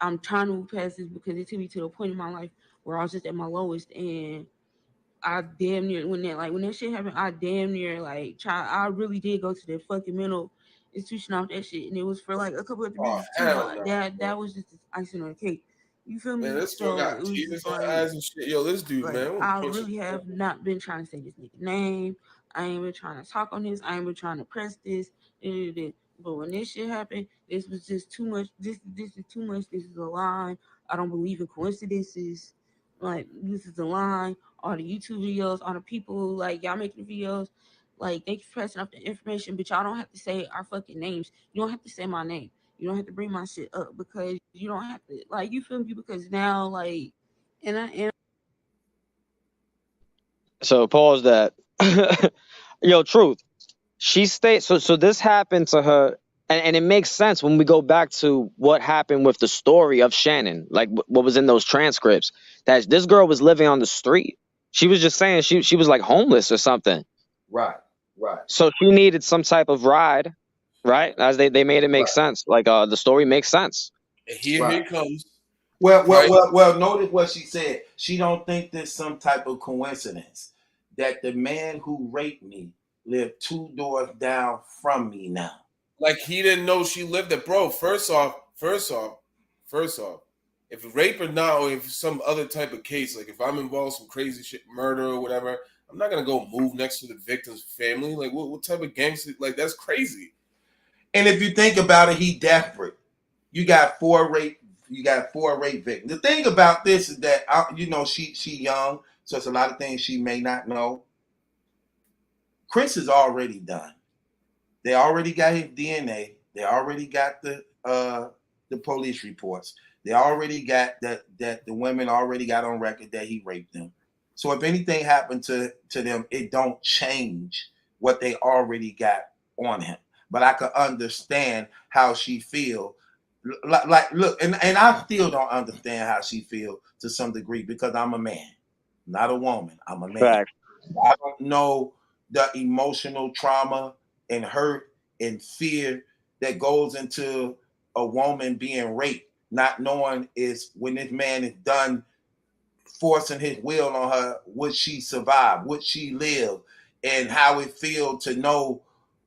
I'm trying to move past this because it took me to a point in my life where I was just at my lowest, and I damn near when that shit happened, I damn near like I really did go to the fucking mental institution off that shit, and it was for like a couple of reasons too. That was just icing on the cake. You feel me? Man, this girl got Jesus on eyes and shit. Yo, this dude, man. I really have not been trying to say this nigga name. I ain't been trying to talk on this. I ain't been trying to press this. But when this shit happened, this was just too much. This is too much. This is a line. I don't believe in coincidences. Like this is a line. All the YouTube videos, all the people like y'all making videos, like thank you for pressing up the information, but y'all don't have to say our fucking names. You don't have to say my name. You don't have to bring my shit up because you don't have to like you feel me because now like and I am. So pause that. Yo, truth. She stayed. So this happened to her And it makes sense when we go back to what happened with the story of Shannon, like what was in those transcripts, that this girl was living on the street. She was just saying she was like homeless or something. Right. So she needed some type of ride, right? As they made it make Right. sense. Like the story makes sense. And here it comes. Well, notice what she said. She don't think there's some type of coincidence that the man who raped me lived 2 doors down from me now. Like he didn't know she lived there. Bro, first off, if rape or not, or if some other type of case, like if I'm involved in some crazy shit, murder or whatever, I'm not gonna go move next to the victim's family. Like what type of gangster? Like that's crazy. And if you think about it, he desperate. You got 4 rape victims. The thing about this is that she young, so it's a lot of things she may not know. Chris is already done. They already got his DNA. They already got the police reports. They already got that the women already got on record that he raped them. So if anything happened to them, it don't change what they already got on him. But I could understand how she feel. Like look, and I still don't understand how she feel to some degree because I'm a man, not a woman. I'm a man. Fact. I don't know the emotional trauma and hurt and fear that goes into a woman being raped, not knowing is when this man is done forcing his will on her, would she survive? Would she live? And how it feel to know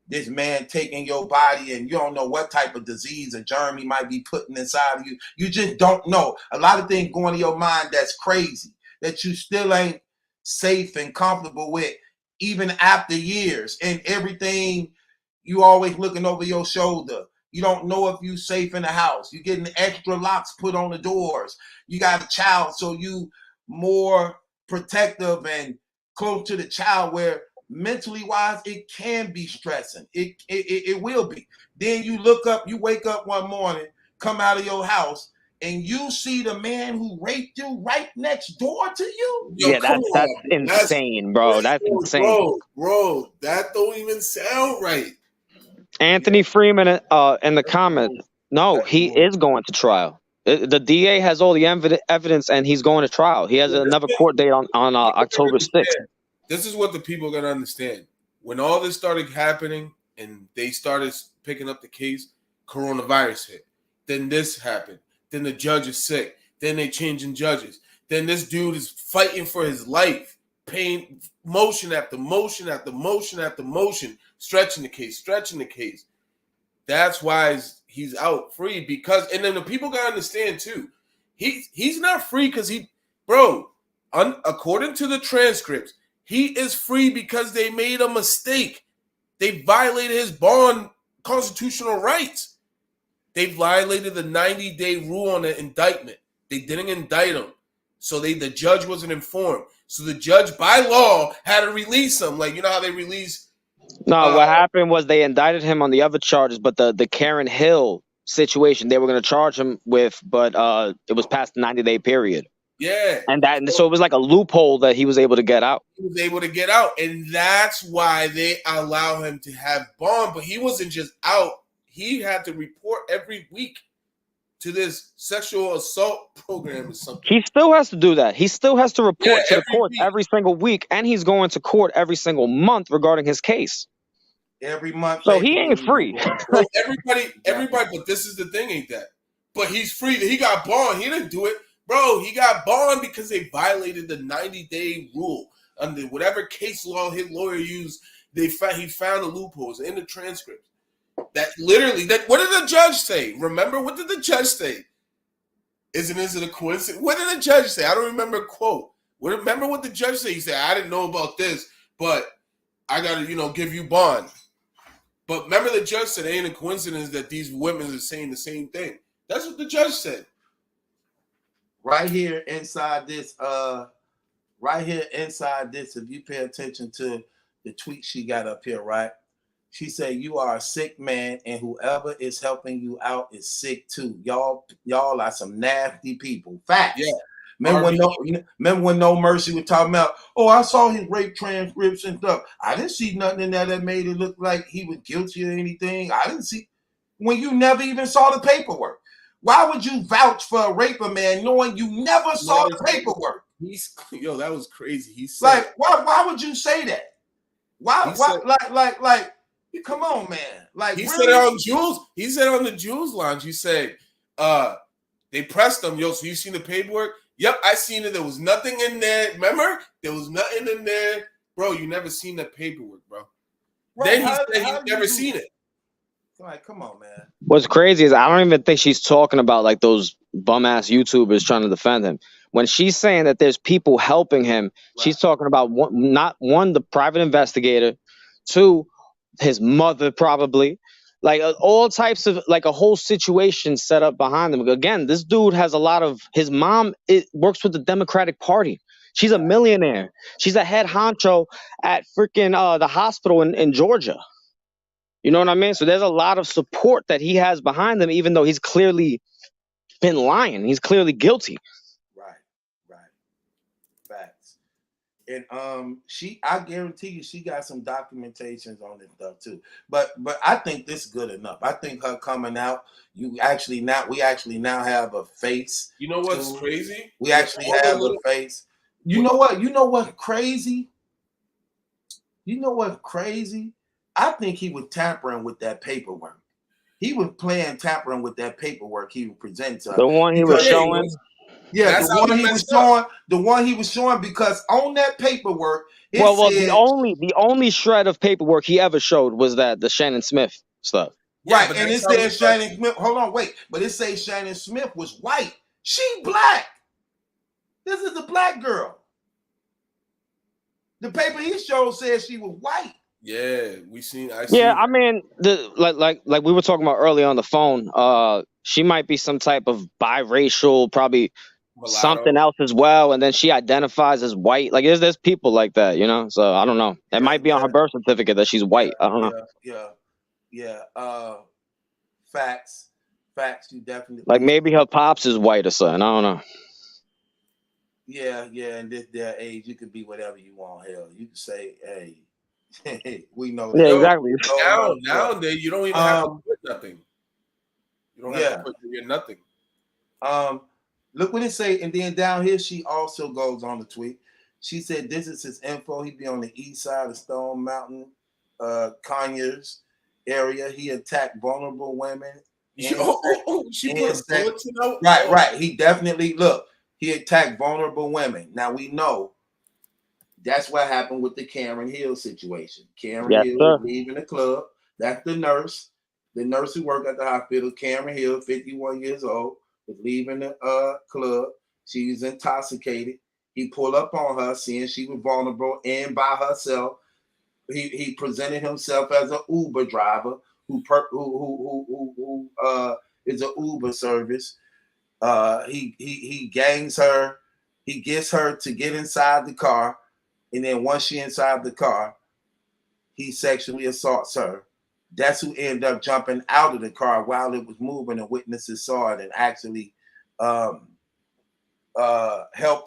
this man taking your body and you don't know what type of disease or germ he might be putting inside of you. You just don't know. A lot of things going in your mind that's crazy, that you still ain't safe and comfortable with, even after years. And everything, you always looking over your shoulder. You don't know if you safe in the house. You're getting extra locks put on the doors. You got a child, so you more protective and close to the child, where mentally wise, it can be stressing. It will be. Then you look up, you wake up one morning, come out of your house, and you see the man who raped you right next door to you. Yeah, that's insane, bro. That's insane. Bro, that don't even sound right. Anthony Freeman in the comment, no, he is going to trial. The DA has all the evidence, and he's going to trial. He has another court date on October 6th. This is what the people are going to understand. When all this started happening and they started picking up the case, coronavirus hit. Then this happened. Then the judge is sick. Then they changing judges. Then this dude is fighting for his life, paying motion after motion after motion after motion, stretching the case. That's why he's out free, because, and then the people got to understand too, he's not free because according to the transcripts, he is free because they made a mistake. They violated his bond constitutional rights. They violated the 90-day rule on the indictment. They didn't indict him. So the judge wasn't informed. So the judge, by law, had to release him. Like, you know how they release... No, what happened was they indicted him on the other charges, but the Karen Hill situation they were going to charge him with, but it was past the 90-day period. Yeah. So it was like a loophole that he was able to get out. He was able to get out, and that's why they allow him to have bond. But he wasn't just out. He had to report every week to this sexual assault program or something. He still has to do that. He still has to report to the court every single week, and he's going to court every single month regarding his case. Every month. So he ain't free. Bro, everybody, but this is the thing, ain't that? But he's free. He got bond. He didn't do it. Bro, he got bond because they violated the 90-day rule. Under whatever case law his lawyer used, he found the loopholes in the transcript. What did the judge say? Remember, what did the judge say? Is it a coincidence? What did the judge say? I don't remember a quote. Remember what the judge said? He said, I didn't know about this, but I got to, give you bond. But remember the judge said, it ain't a coincidence that these women are saying the same thing. That's what the judge said. Right here inside this, if you pay attention to the tweet she got up here, right? She said, you are a sick man, and whoever is helping you out is sick too. Y'all are some nasty people. Facts. Yeah. Remember when No Mercy was talking about, I saw his rape transcripts and stuff. I didn't see nothing in there that made it look like he was guilty or anything. I didn't see. when you never even saw the paperwork? Why would you vouch for a rape a man knowing you never saw the paperwork? Yo, that was crazy. He said, like, why would you say that? Why like come on, man. Like, he really? said it on Jules. He said it on the Jules Lounge. He said, they pressed him. Yo, so you seen the paperwork? Yep, I seen it. There was nothing in there. Remember? There was nothing in there. Bro, you never seen the paperwork, bro. Right. Then he said he never seen it. Like, come on, man. What's crazy is I don't even think she's talking about like those bum ass YouTubers trying to defend him. When she's saying that there's people helping him, right, she's talking about not one, the private investigator, two, his mother probably, like all types of like a whole situation set up behind him. Again, this dude has a lot of, his mom works with the Democratic Party. She's a millionaire. She's a head honcho at freaking the hospital in Georgia. You know what I mean? So there's a lot of support that he has behind him, even though he's clearly been lying. He's clearly guilty. Right. Facts. And I guarantee you she got some documentations on this stuff too. But I think this is good enough. I think her coming out, we actually now have a face. You know what's crazy? We actually have a face. You know what? You know what's crazy? I think he was tampering with that paperwork. He was playing tampering with that paperwork he was presenting to her. The one he was showing? Yeah, the one he was showing, because on that paperwork, the only shred of paperwork he ever showed was the Shannon Smith stuff. Right, and it says Shannon Smith. Hold on, wait. But it says Shannon Smith was white. She black. This is a black girl. The paper he showed says she was white. Yeah, I mean, like we were talking about earlier on the phone. She might be some type of biracial, probably mulatto, something else as well, and then she identifies as white. Like, there's people like that, you know. So I don't know. It might be on her birth certificate that she's white. I don't know. Yeah. Facts. You definitely, like, maybe her pops is white or something. I don't know. Yeah. In this day and age, you can be whatever you want. Hell, you can say, hey. We know. Yeah, exactly. Nowadays, you don't even have to put nothing. You don't have to put nothing. Look what it say, and then down here she also goes on the tweet. She said, "This is his info. He be on the east side of Stone Mountain, Conyers area. He attacked vulnerable women." Right. He definitely he attacked vulnerable women. Now we know. That's what happened with the Karen Hill situation. Karen Hill was leaving the club. That's the nurse who worked at the hospital. Karen Hill, 51 years old, was leaving the club. She was intoxicated. He pulled up on her, seeing she was vulnerable and by herself. He presented himself as an Uber driver who is an Uber service. He gangs her. He gets her to get inside the car. And then once she inside the car, he sexually assaults her. That's who ended up jumping out of the car while it was moving, and witnesses saw it and actually helped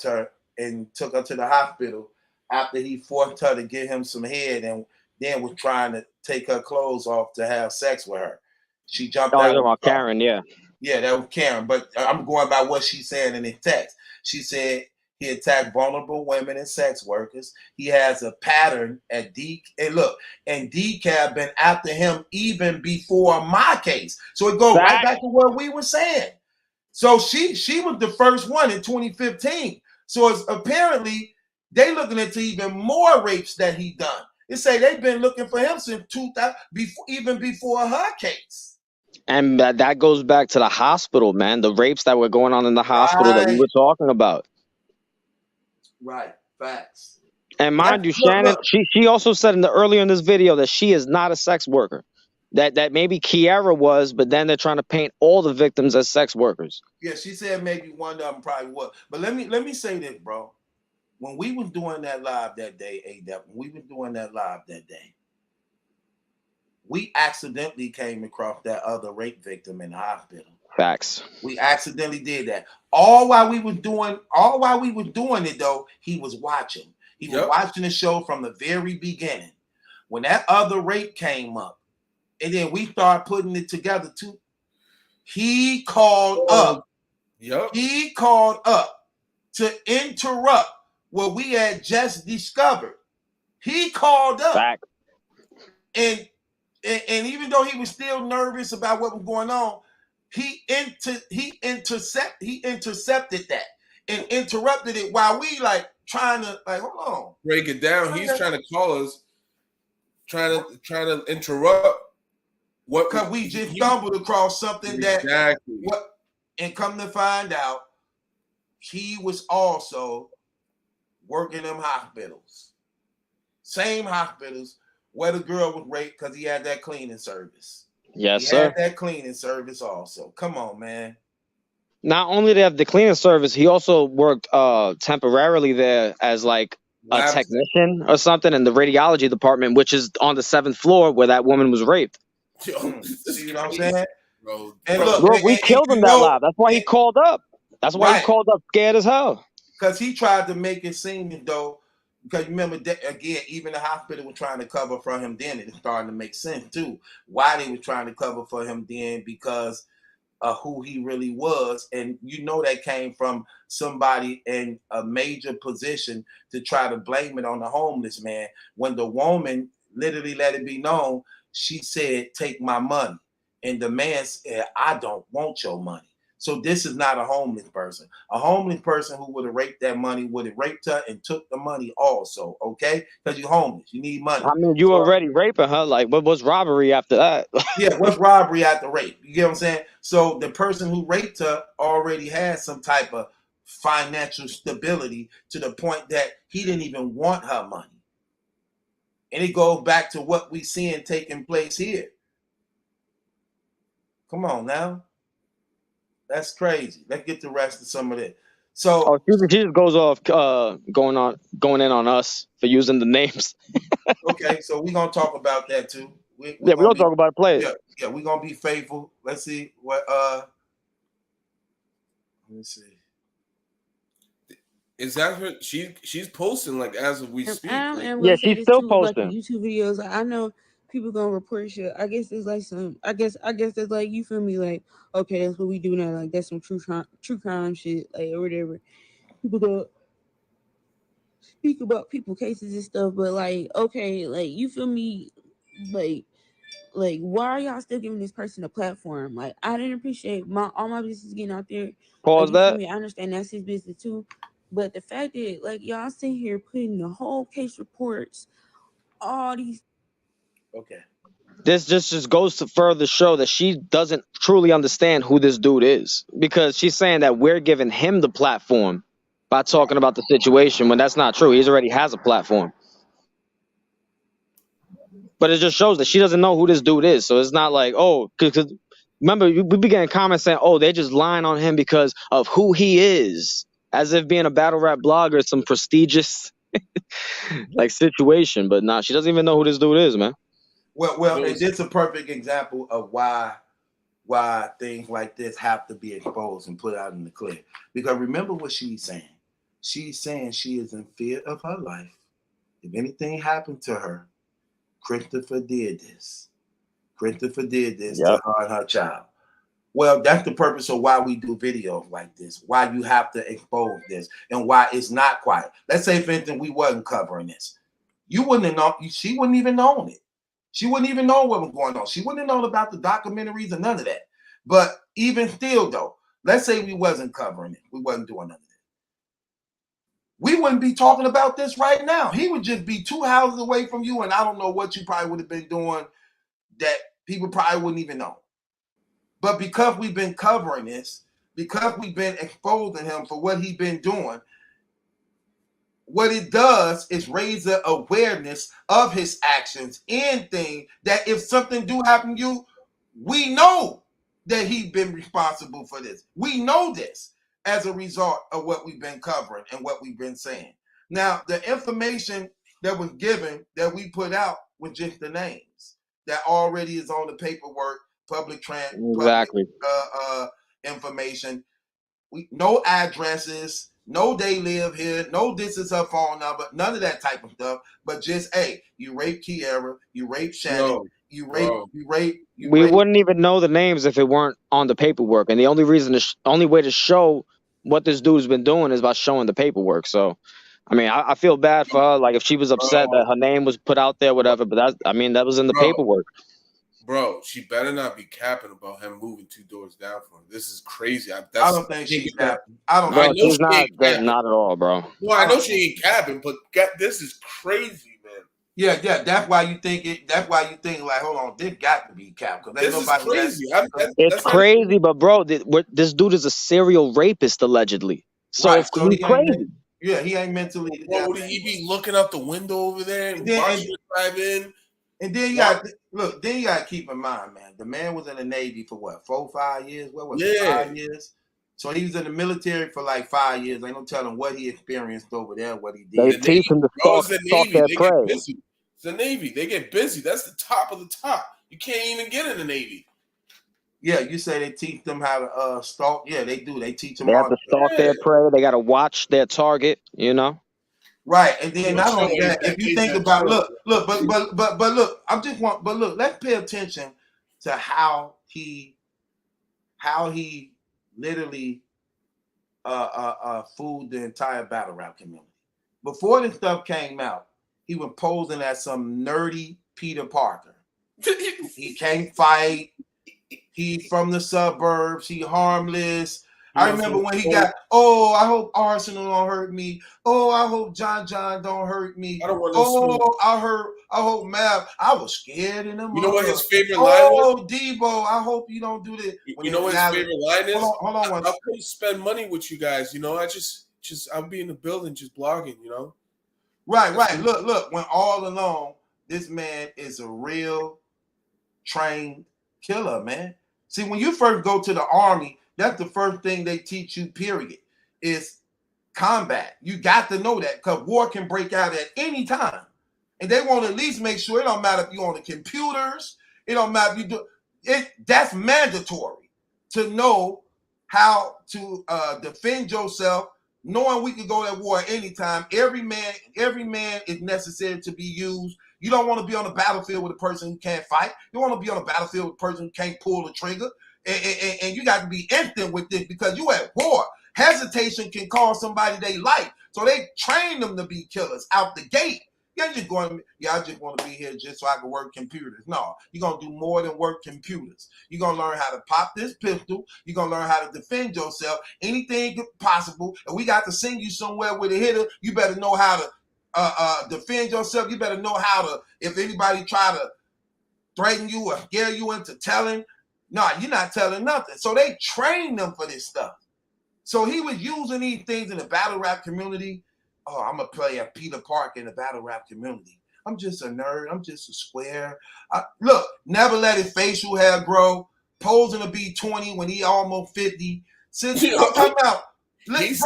her and took her to the hospital after he forced her to give him some head and then was trying to take her clothes off to have sex with her. She jumped out. About Karen, yeah. Yeah, that was Karen. But I'm going by what she's saying in the text. She said, he attacked vulnerable women and sex workers. He has a pattern at and DCAB been after him even before my case. So it goes right back to what we were saying. So she was the first one in 2015. So it's apparently they looking into even more rapes that he done. They say they've been looking for him since 2000, even before her case. And that goes back to the hospital, man. The rapes that were going on in the hospital that we were talking about. Right, facts. And mind you, Shannon, she also said earlier in this video that she is not a sex worker. That maybe Kiara was, but then they're trying to paint all the victims as sex workers. Yeah, she said maybe one of them probably was. But let me say this, bro. When we was doing that live that day, we accidentally came across that other rape victim in the hospital. Facts. We accidentally did that. All while we was doing it though, he was watching. He was watching the show from the very beginning. When that other rape came up, And then we start putting it together too. He called up. Yep. He called up to interrupt what we had just discovered. He called up. Fact. And even though he was still nervous about what was going on, he intercepted that and interrupted it while we like trying to like hold on, break it down. He's trying to call us, trying to interrupt what because we just stumbled across something that what, and come to find out, he was also working them hospitals, same hospitals where the girl was raped, because he had that cleaning service. Yes, sir. Had that cleaning service also. Come on, man. Not only did he have the cleaning service, he also worked temporarily there as like a technician or something in the radiology department, which is on the 7th floor where that woman was raped. Yo, see what I'm saying? Bro, and look, we killed him that live. That's why he called up. That's why he called up scared as hell. Because he tried to make it seem as though, because remember, again, even the hospital was trying to cover for him then. It's starting to make sense too. Why they were trying to cover for him then, because of who he really was. And you know that came from somebody in a major position to try to blame it on the homeless man. When the woman literally let it be known, she said, take my money. And the man said, I don't want your money. So this is not a homeless person. A homeless person who would have raped that money would have raped her and took the money also, okay? Because you're homeless. You need money. I mean, you already raping her. Like, what's robbery after that? Yeah, what's robbery after rape? You get what I'm saying? So the person who raped her already had some type of financial stability to the point that he didn't even want her money. And it goes back to what we seeing taking place here. Come on now. That's crazy. Let's get the rest of some of it. So she just goes off going in on us for using the names. Okay, so we're gonna talk about that too. We're gonna talk about it. Play it. Yeah, we're gonna be faithful. Let's see what let me see. Is that her? She's posting like as we speak. Yeah, she's still posting like YouTube videos. Like, I know people gonna report shit. I guess it's like some. I guess it's like, you feel me? Like, okay, that's what we do now. Like, that's some true crime shit, like, or whatever. People go speak about people cases and stuff, but like, okay, like, you feel me? Like, why are y'all still giving this person a platform? Like, I didn't appreciate all my business getting out there. Pause like, that. I understand that's his business too. But the fact that, like, y'all sit here putting the whole case reports, all these. Okay. This just goes to further show that she doesn't truly understand who this dude is, because she's saying that we're giving him the platform by talking about the situation when that's not true. He already has a platform. But it just shows that she doesn't know who this dude is. So it's not like, oh, because remember, we began comments saying, oh, they're just lying on him because of who he is. As if being a battle rap blogger is some prestigious like situation, but nah, she doesn't even know who this dude is, man. Well, it's a perfect example of why things like this have to be exposed and put out in the clear. Because remember what she's saying. She's saying she is in fear of her life. If anything happened to her, Christopher did this. Christopher did this to her and her child. Well, that's the purpose of why we do videos like this, why you have to expose this, and why it's not quiet. Let's say, for instance, we wasn't covering this. You wouldn't have known. She wouldn't even known it. She wouldn't even know what was going on. She wouldn't have known about the documentaries and none of that. But even still, though, let's say we wasn't covering it. We wasn't doing none of that. We wouldn't be talking about this right now. He would just be 2 houses away from you, and I don't know what you probably would have been doing that people probably wouldn't even know. But because we've been covering this, because we've been exposing him for what he's been doing, what it does is raise the awareness of his actions and things that if something do happen to you, we know that he's been responsible for this. We know this as a result of what we've been covering and what we've been saying. Now, the information that was given that we put out was just the names that already is on the paperwork, public information. No addresses, no they live here, no this is her phone number, none of that type of stuff. But just, hey, you raped Kiara, you raped Shannon, We wouldn't even know the names if it weren't on the paperwork. And the only reason, only way to show what this dude's been doing is by showing the paperwork. So, I mean, I feel bad for her. Like if she was upset that her name was put out there, whatever. But that, I mean, that was in the paperwork. Bro, she better not be capping about him moving 2 doors down for him. This is crazy. I don't think she's capping. I don't. Bro, she's not at all, bro. Well, I know she ain't capping, but this is crazy, man. Yeah. That's why you think it. That's why you think like, hold on, this got to be capped because this is crazy. It's crazy, but bro, this dude is a serial rapist allegedly. So it's crazy. Yeah, he ain't mentally. Well, would he be looking out the window over there and watching it drive in? And then you got look. Then you got to keep in mind, man. The man was in the Navy for what, 4 or 5 years? What was it, 5 years? So he was in the military for like 5 years. Ain't no telling what he experienced over there, what he did. They teach him to stalk their prey. It's the Navy. They get busy. That's the top of the top. You can't even get in the Navy. Yeah, you say they teach them how to stalk. Yeah, they do. They teach them. They have to stalk their prey. They got to watch their target. You know. Right, and then not only that, if you think about look, but look, let's pay attention to how he literally fooled the entire battle rap community. Before this stuff came out, he was posing as some nerdy Peter Parker. He can't fight. He's from the suburbs. He harmless. I remember when he got, I hope Arsenal don't hurt me. I hope John don't hurt me. I don't want to I hope Mav. I was scared in them. You know what his favorite line was? Debo, I hope you don't do this. You know what his favorite line is? Hold on. I'll come spend money with you guys. You know, I'll be in the building just blogging, you know? Right. Look, when all along, this man is a real trained killer, man. See, when you first go to the Army, that's the first thing they teach you, period, is combat. You got to know that because war can break out at any time. And they want to at least make sure it don't matter if you're on the computers. It don't matter if you do it. That's mandatory to know how to defend yourself, knowing we can go to war at any time. Every man is necessary to be used. You don't want to be on the battlefield with a person who can't fight. You want to be on the battlefield with a person who can't pull the trigger. And you got to be instant with this because you at war. Hesitation can cost somebody their life. So they train them to be killers out the gate. I just want to be here just so I can work computers. No, you're going to do more than work computers. You're going to learn how to pop this pistol. You're going to learn how to defend yourself. Anything possible. And we got to send you somewhere with a hitter. You better know how to defend yourself. You better know how to, if anybody try to threaten you or scare you into telling, no, you're not telling nothing. So they train them for this stuff. So he was using these things in the battle rap community. I'm going to play a Peter Parker in the battle rap community. I'm just a nerd. I'm just a square. Look, never let his facial hair grow. Posing to be 20 when he almost 50. Since I'm talking about, if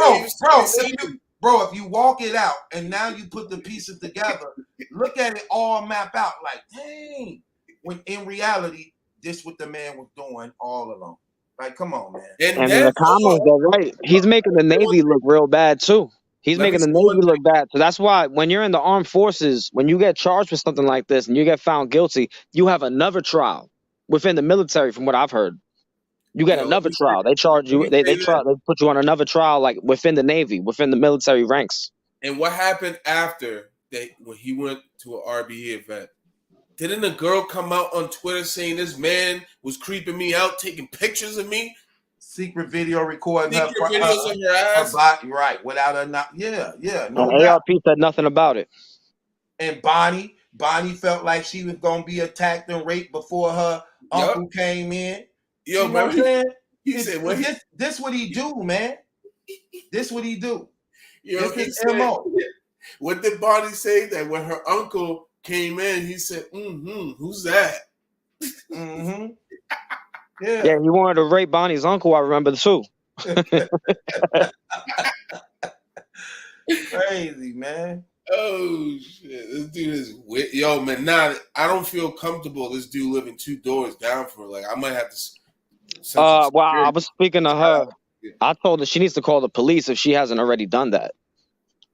you walk it out and now you put the pieces together, look at it all map out like, dang. When in reality, this what the man was doing all along. Like, come on, man. And the comments are right. He's making the Navy look real bad too. He's making the Navy look bad. So that's why when you're in the armed forces, when you get charged with something like this and you get found guilty, you have another trial within the military. From what I've heard, you get another trial. They charge you. They put you on another trial, like within the Navy, within the military ranks. And what happened after when he went to an RBE event? Didn't a girl come out on Twitter saying this man was creeping me out, taking pictures of me? Secret video recording videos of her ass. Right, without her not. Yeah. No and ARP said nothing about it. And Bonnie felt like she was gonna be attacked and raped before her uncle came in. Yo, you know what I'm saying? He said, this what he do, man. This what he do. This his MO. What did Bonnie say that when her uncle came in, he said, who's that? Mm-hmm. Yeah, he wanted to rape Bonnie's uncle, I remember too. Crazy, man. Oh shit. This dude is weird. Yo, man, I don't feel comfortable this dude living 2 doors down for like I might have to I was speaking to her. I told her she needs to call the police if she hasn't already done that.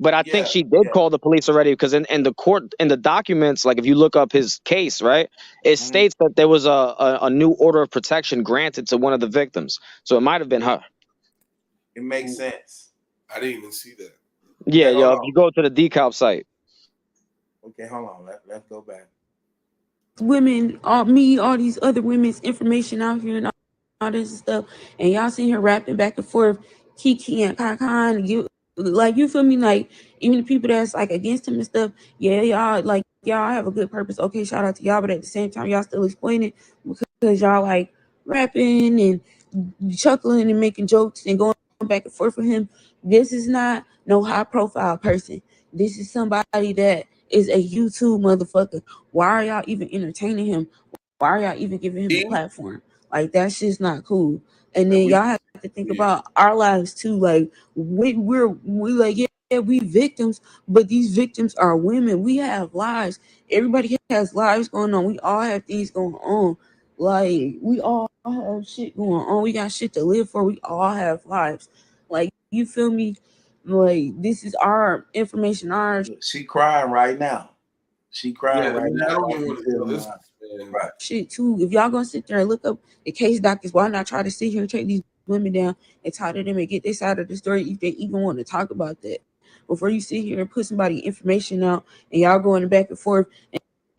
But I think she did call the police already, because in the court, in the documents, like if you look up his case, right, it states that there was a new order of protection granted to one of the victims. So it might have been her. It makes sense. I didn't even see that. Yeah, Okay, yo, if you go to the decal site. Okay, hold on. Let's go back. Women, all these other women's information out here and all this stuff, and y'all sitting here rapping back and forth, Kiki and Kaka, and you feel me? Like, even the people that's like against him and stuff, yeah, y'all have a good purpose. Okay, shout out to y'all, but at the same time, y'all still explaining because y'all like rapping and chuckling and making jokes and going back and forth with him. This is not no high profile person. This is somebody that is a YouTube motherfucker. Why are y'all even entertaining him? Why are y'all even giving him a platform? Like, that's just not cool. And then y'all have to think about our lives too. Like, we're like, yeah, we victims, but these victims are women. We have lives. Everybody has lives going on. We all have things going on. Like, we all have shit going on. We got shit to live for. We all have lives. Like, you feel me? Like, this is our information, ours. She crying right now. She crying right I now. don't even want to feel this, man. Right. Shit too. If y'all gonna sit there and look up the case doctors, why not try to sit here and take these women down and talk to them and get their side of the story if they even want to talk about that? Before you sit here and put somebody information out and y'all going back and forth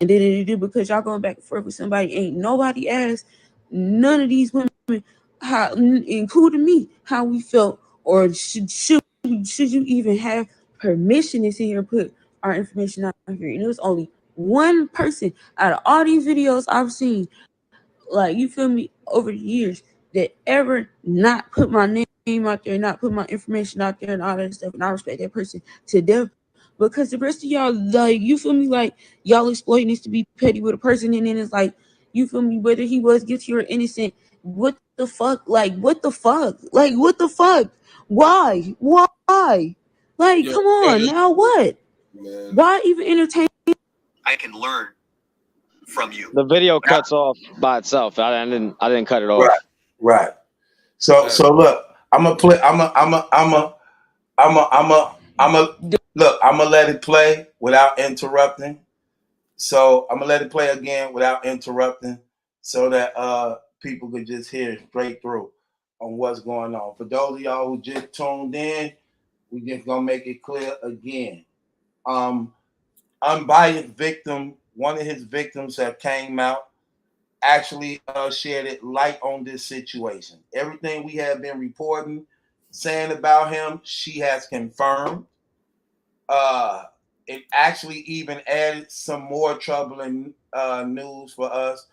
and then because y'all going back and forth with somebody, ain't nobody asked none of these women how, including me, how we felt, or should you even have permission to sit here and put our information out here? And it was only one person out of all these videos I've seen, like, you feel me, over the years, that ever not put my name out there, not put my information out there and all that stuff. And I respect that person to death. Because the rest of y'all, like, you feel me, like, y'all exploiting this to be petty with a person, and then it's like, you feel me, whether he was guilty or innocent, what the fuck? Like, what the fuck? Like, what the fuck? Why? Like, come on, now what? Man. Why even entertain? I can learn from you. The video cuts off by itself. I didn't cut it off. Right. So look, I'm gonna let it play without interrupting. So I'm gonna let it play again without interrupting, so that people could just hear straight through on what's going on. For those of y'all who just tuned in, we just gonna make it clear again. Unbiased victim, one of his victims have came out, actually shed light on this situation. Everything we have been reporting, saying about him, she has confirmed. It actually even added some more troubling news for us,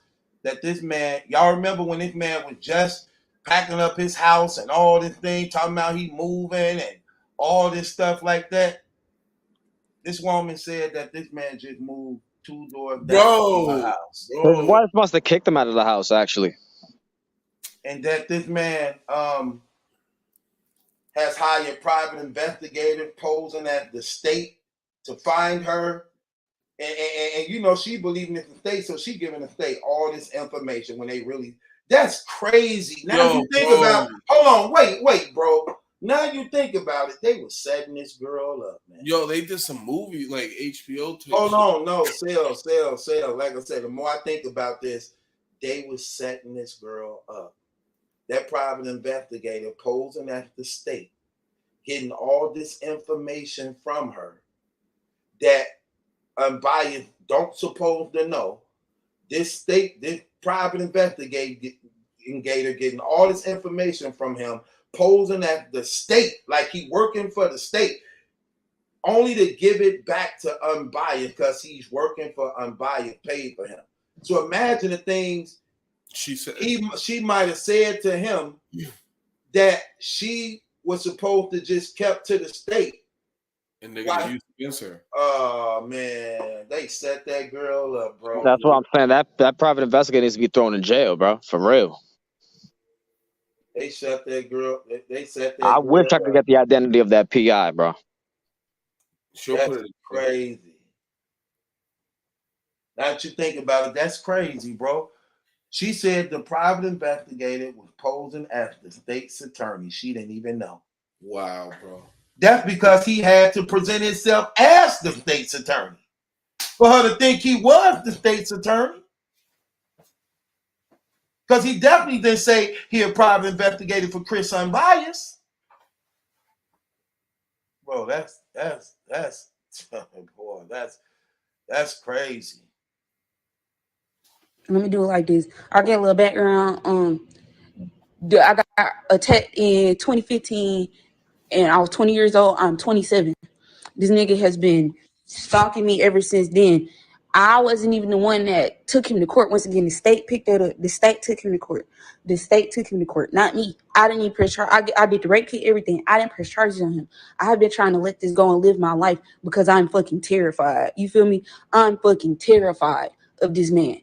that this man, y'all remember when this man was just packing up his house and all this thing, talking about he moving and all this stuff like that? This woman said that this man just moved 2 doors down from her house. His wife must have kicked him out of the house, actually. And that this man has hired private investigators posing as the state to find her. And you know, she believing in the state, so she giving the state all this information when they really, that's crazy. Now you think about, hold on, wait, bro. Now you think about it, they were setting this girl up, man. Yo, they did some movie like HBO. Hold on, no, sell. Like I said, the more I think about this, they were setting this girl up. That private investigator posing as the state, getting all this information from her that Unbiased don't suppose to know. This state, this private investigator getting all this information from him, posing at the state like he working for the state, only to give it back to Unbiased because he's working for Unbiased, paid for him. So imagine the things she said. She might have said to him that she was supposed to just kept to the state. And they're gonna use it against her. Oh man, they set that girl up, bro. That's what I'm saying. That private investigator needs to be thrown in jail, bro. For real. They set that girl. They set that. I wish I could get the identity of that PI, bro. That's crazy. Now that you think about it, that's crazy, bro. She said the private investigator was posing as the state's attorney. She didn't even know. Wow, bro. That's because he had to present himself as the state's attorney. For her to think he was the state's attorney. Because he definitely didn't say he a private investigator for Chris Unbias. Bro, that's boy, that's crazy. Let me do it like this. I'll get a little background. I got attacked in 2015 and I was 20 years old. I'm 27. This nigga has been stalking me ever since then. I wasn't even the one that took him to court. Once again, the state picked that up. The state took him to court. The state took him to court, not me. I didn't even press charges. I did the rape kit, everything. I didn't press charges on him. I have been trying to let this go and live my life because I'm fucking terrified. You feel me? I'm fucking terrified of this man.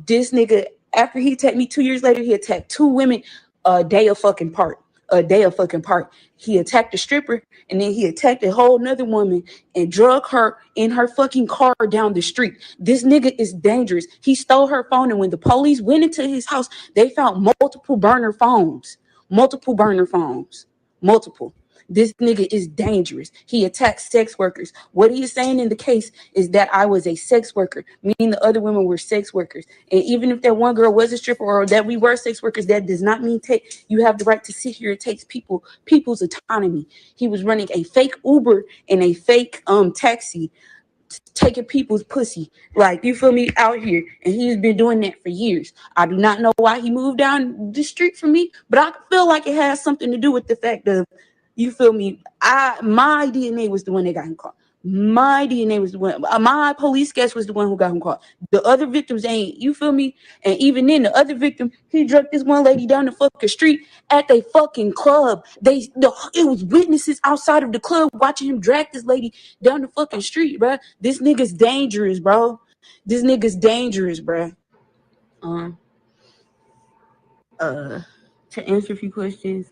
This nigga, after he attacked me 2 years later, he attacked two women a day of fucking part. A day of fucking part. He attacked a stripper and then he attacked a whole nother woman and drug her in her fucking car down the street. This nigga is dangerous. He stole her phone, and when the police went into his house, they found multiple burner phones. Multiple burner phones. Multiple. This nigga is dangerous. He attacks sex workers. What he is saying in the case is that I was a sex worker, meaning the other women were sex workers. And even if that one girl was a stripper or that we were sex workers, that does not mean you have the right to sit here and take people's autonomy. He was running a fake Uber and a fake taxi, taking people's pussy, like, you feel me, out here, and he's been doing that for years. I do not know why he moved down the street from me, but I feel like it has something to do with the fact of, you feel me, my DNA was the one that got him caught. My DNA was the one. My police sketch was the one who got him caught. The other victims ain't. You feel me? And even then, the other victim, he drugged this one lady down the fucking street at a fucking club. It was witnesses outside of the club watching him drag this lady down the fucking street, bro. This nigga's dangerous, bro. This nigga's dangerous, bro. To answer a few questions,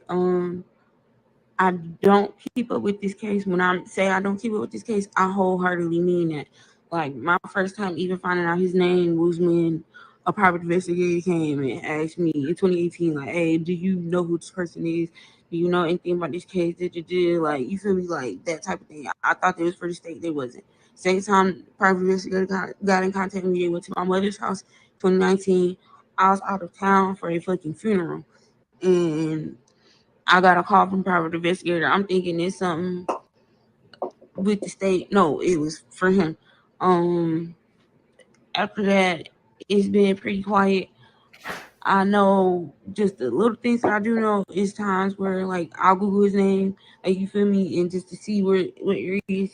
I don't keep up with this case. When I say I don't keep up with this case, I wholeheartedly mean that. Like, my first time even finding out his name was when a private investigator came and asked me in 2018, like, hey, do you know who this person is? Do you know anything about this case? Like, you feel me? Like, that type of thing. I thought it was for the state. They wasn't. Same time, private investigator got in contact with me. They went to my mother's house 2019. I was out of town for a fucking funeral. And I got a call from private investigator. I'm thinking it's something with the state. No, it was for him. After that, it's been pretty quiet. I know just the little things that I do know is times where, like, I'll Google his name, like, you feel me, and just to see what area he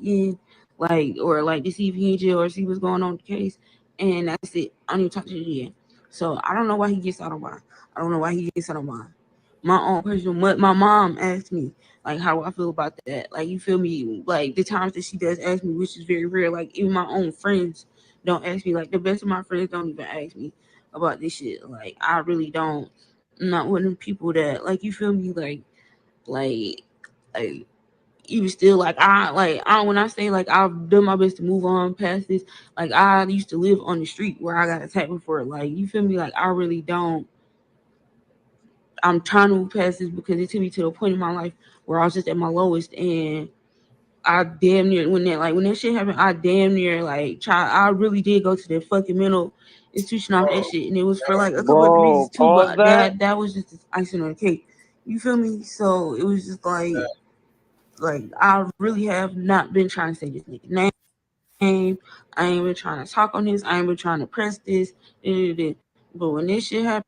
in, like, or like to see if he in jail or see what's going on with the case, and that's it. I don't even talk to the DA. So I don't know why he gets out of mine. I don't know why he gets out of mine. My own personal, my mom asked me, like, how do I feel about that? Like, you feel me? Like, the times that she does ask me, which is very rare. Like, even my own friends don't ask me. Like, the best of my friends don't even ask me about this shit. Like, I really don't. I'm not one of them people that, like, you feel me, like you still, like, when I say, like, I've done my best to move on past this. Like, I used to live on the street where I got attacked before. Like, you feel me? Like, I really don't. I'm trying to move past this because it took me to a point in my life where I was just at my lowest, and I damn near, when that shit happened, I damn near, like, I really did go to the fucking mental institution off that shit, and it was for, like, a couple of reasons too, Pause but that. that was just icing on the cake. You feel me? So it was just like I really have not been trying to say this nigga name. I ain't been trying to talk on this. I ain't been trying to press this. But when this shit happened,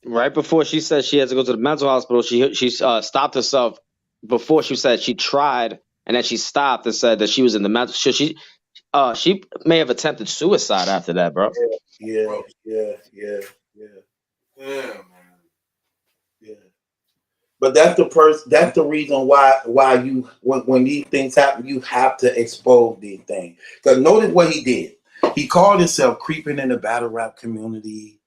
Right before she said she had to go to the mental hospital, she stopped herself before she said she tried, and then she stopped and said that she was in the mental. She may have attempted suicide after that, bro. Yeah. Yeah, man. Yeah. But that's the reason why you, when these things happen, you have to expose these things. Because notice what he did. He called himself creeping in the battle rap community,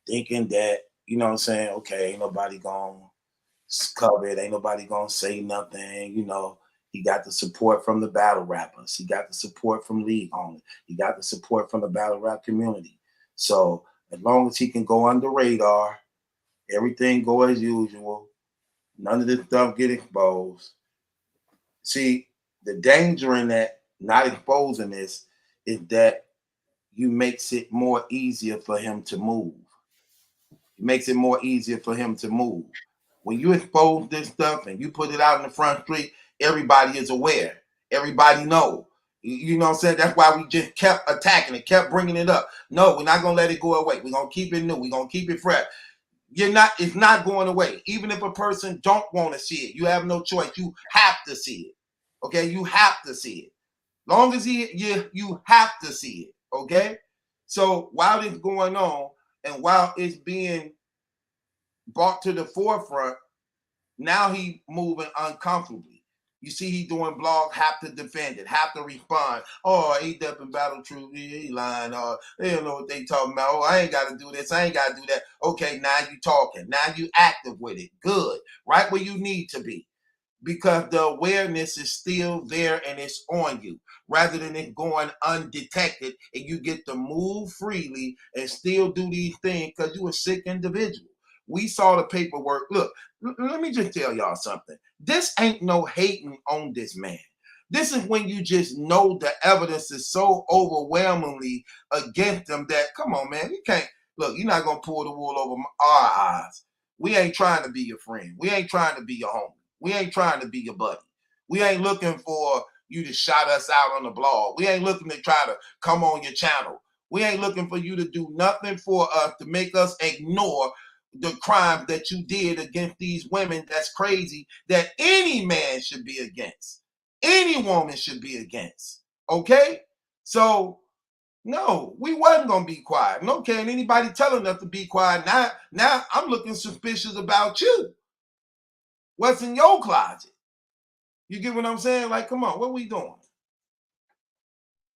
thinking that, you know what I'm saying, okay, ain't nobody gonna cover it, ain't nobody gonna say nothing, you know. He got the support from the battle rappers. He got the support from league owners. He got the support from the battle rap community. So as long as he can go under radar, everything go as usual, None of this stuff get exposed. See, the danger in that not exposing this is that you makes it more easier for him to move. It makes it more easier for him to move. When you expose this stuff and you put it out in the front street, everybody is aware. Everybody know. You know what I'm saying? That's why we just kept attacking it, kept bringing it up. No, we're not going to let it go away. We're going to keep it new. We're going to keep it fresh. It's not going away. Even if a person don't want to see it, you have no choice. You have to see it. Okay? You have to see it. Long as you have to see it. Okay? So while it's going on and while it's being brought to the forefront, now he moving uncomfortably. You see, he doing blog, have to defend it, have to respond. Oh, ain't up in battle truth, he lying. They don't know what they talking about. Oh, I ain't got to do this, I ain't got to do that. Okay, now you talking. Now you active with it. Good. Right where you need to be. Because the awareness is still there and it's on you, rather than it going undetected and you get to move freely and still do these things because you're a sick individual. We saw the paperwork. Look, let me just tell y'all something. This ain't no hating on this man. This is when you just know the evidence is so overwhelmingly against him that, come on, man, you can't. Look, you're not going to pull the wool over our eyes. We ain't trying to be your friend. We ain't trying to be your homie. We ain't trying to be your buddy. We ain't looking for you to shout us out on the blog. We ain't looking to try to come on your channel. We ain't looking for you to do nothing for us to make us ignore the crime that you did against these women. That's crazy, that any man should be against. Any woman should be against. Okay? So, no, we wasn't going to be quiet. No, okay, and anybody telling us to be quiet, now I'm looking suspicious about you. What's in your closet? You get what I'm saying? Like, come on, what we doing?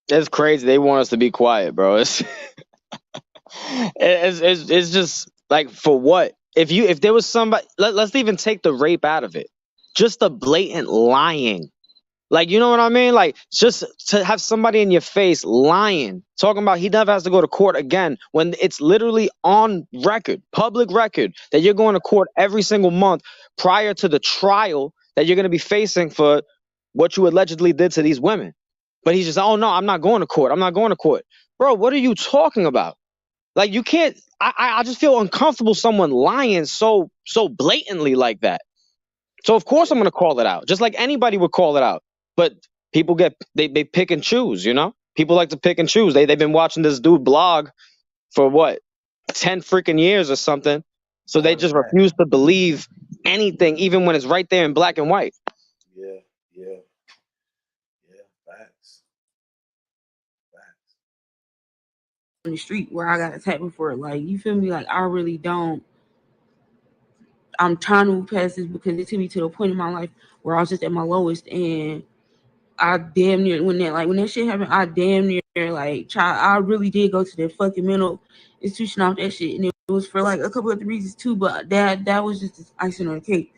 It's crazy. They want us to be quiet, bro. It's just like, for what? If there was somebody, let's even take the rape out of it. Just the blatant lying. Like, you know what I mean? Like, just to have somebody in your face lying, talking about he never has to go to court again, when it's literally on record, public record, that you're going to court every single month prior to the trial that you're going to be facing for what you allegedly did to these women. But he's just, oh no, I'm not going to court. I'm not going to court. Bro, what are you talking about? Like, you can't, I just feel uncomfortable someone lying so blatantly like that. So of course I'm going to call it out, just like anybody would call it out. But people they pick and choose, you know? People like to pick and choose. They've been watching this dude blog for what, 10 freaking years or something. So they just refuse to believe anything, even when it's right there in black and white. Yeah, facts. On the street where I got attacked before. Like, you feel me? Like, I really don't. I'm trying to move past this because it took me to the point in my life where I was just at my lowest, and I damn near, when that shit happened, I damn near I really did go to the fucking mental institution off that shit, and it was for like a couple of reasons too, but that was just icing on the cake.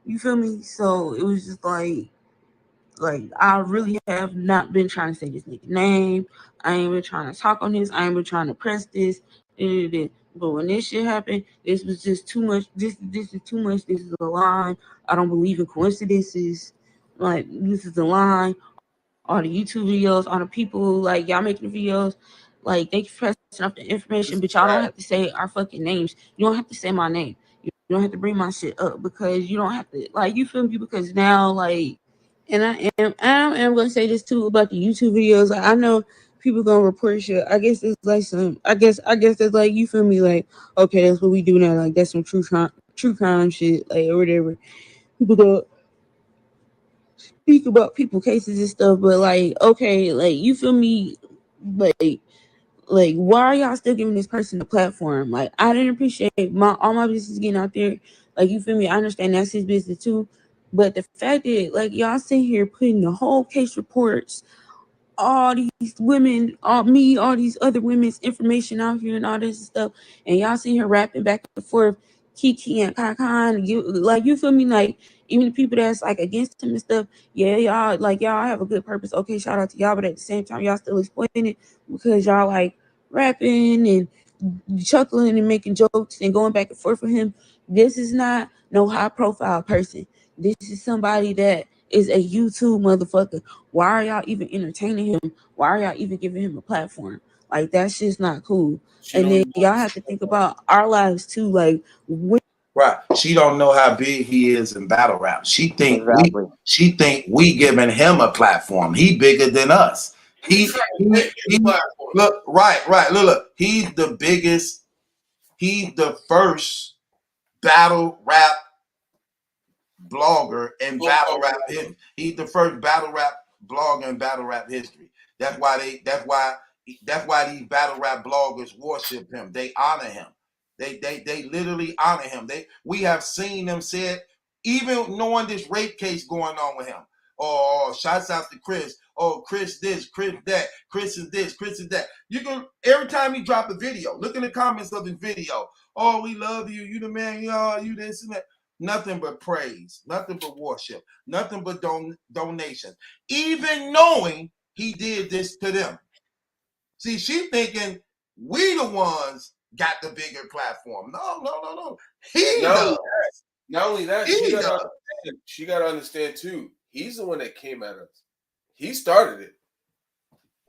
You feel me? So it was just like I really have not been trying to say this nigga name. I ain't been trying to talk on this. I ain't been trying to press this. But when this shit happened, this was just too much. This is too much. This is a line. I don't believe in coincidences. Like, this is a line. All the YouTube videos, all the people, like, y'all making the videos, like, thank you for pressing up the information, but y'all don't have to say our fucking names. You don't have to say my name. You don't have to bring my shit up, because you don't have to, like, you feel me? Because now, like, and I am gonna say this too about the YouTube videos. Like, I know people gonna report shit. I guess it's like I guess it's like, you feel me? Like, okay, that's what we do now. Like, that's some true crime shit, like, or whatever. People go speak about people cases and stuff, but like, okay, like, you feel me? Like, why are y'all still giving this person a platform? Like, I didn't appreciate all my business getting out there. Like, you feel me? I understand that's his business too. But the fact that, like, y'all sit here putting the whole case reports, all these women, all these other women's information out here and all this stuff, and y'all sit here rapping back and forth, Kiki and Kaka, like, you feel me? Like, even the people that's like against him and stuff, yeah, y'all have a good purpose. Okay, shout out to y'all, but at the same time, y'all still exploiting it because y'all like rapping and chuckling and making jokes and going back and forth with him. This is not no high profile person. This is somebody that is a YouTube motherfucker. Why are y'all even entertaining him? Why are y'all even giving him a platform? Like, that's just not cool. And then y'all have to think about our lives too. Like, right, she don't know how big he is in battle rap. She think we giving him a platform. He bigger than us. He look, right. Look. He's the biggest. He's the first battle rap blogger in battle rap history. He's the first battle rap blogger in battle rap history. That's why these battle rap bloggers worship him. They honor him. They literally honor him. We have seen them say it, even knowing this rape case going on with him. Oh, shouts out to Chris. Oh, Chris this, Chris that, Chris is this, Chris is that. You can, every time he drop a video, look in the comments of the video. Oh, we love you. You the man. You this and that. Nothing but praise, nothing but worship, nothing but donations. Even knowing he did this to them. See, she thinking we the ones got the bigger platform. No. He does. Not only that, she got to understand too. He's the one that came at us. He started it.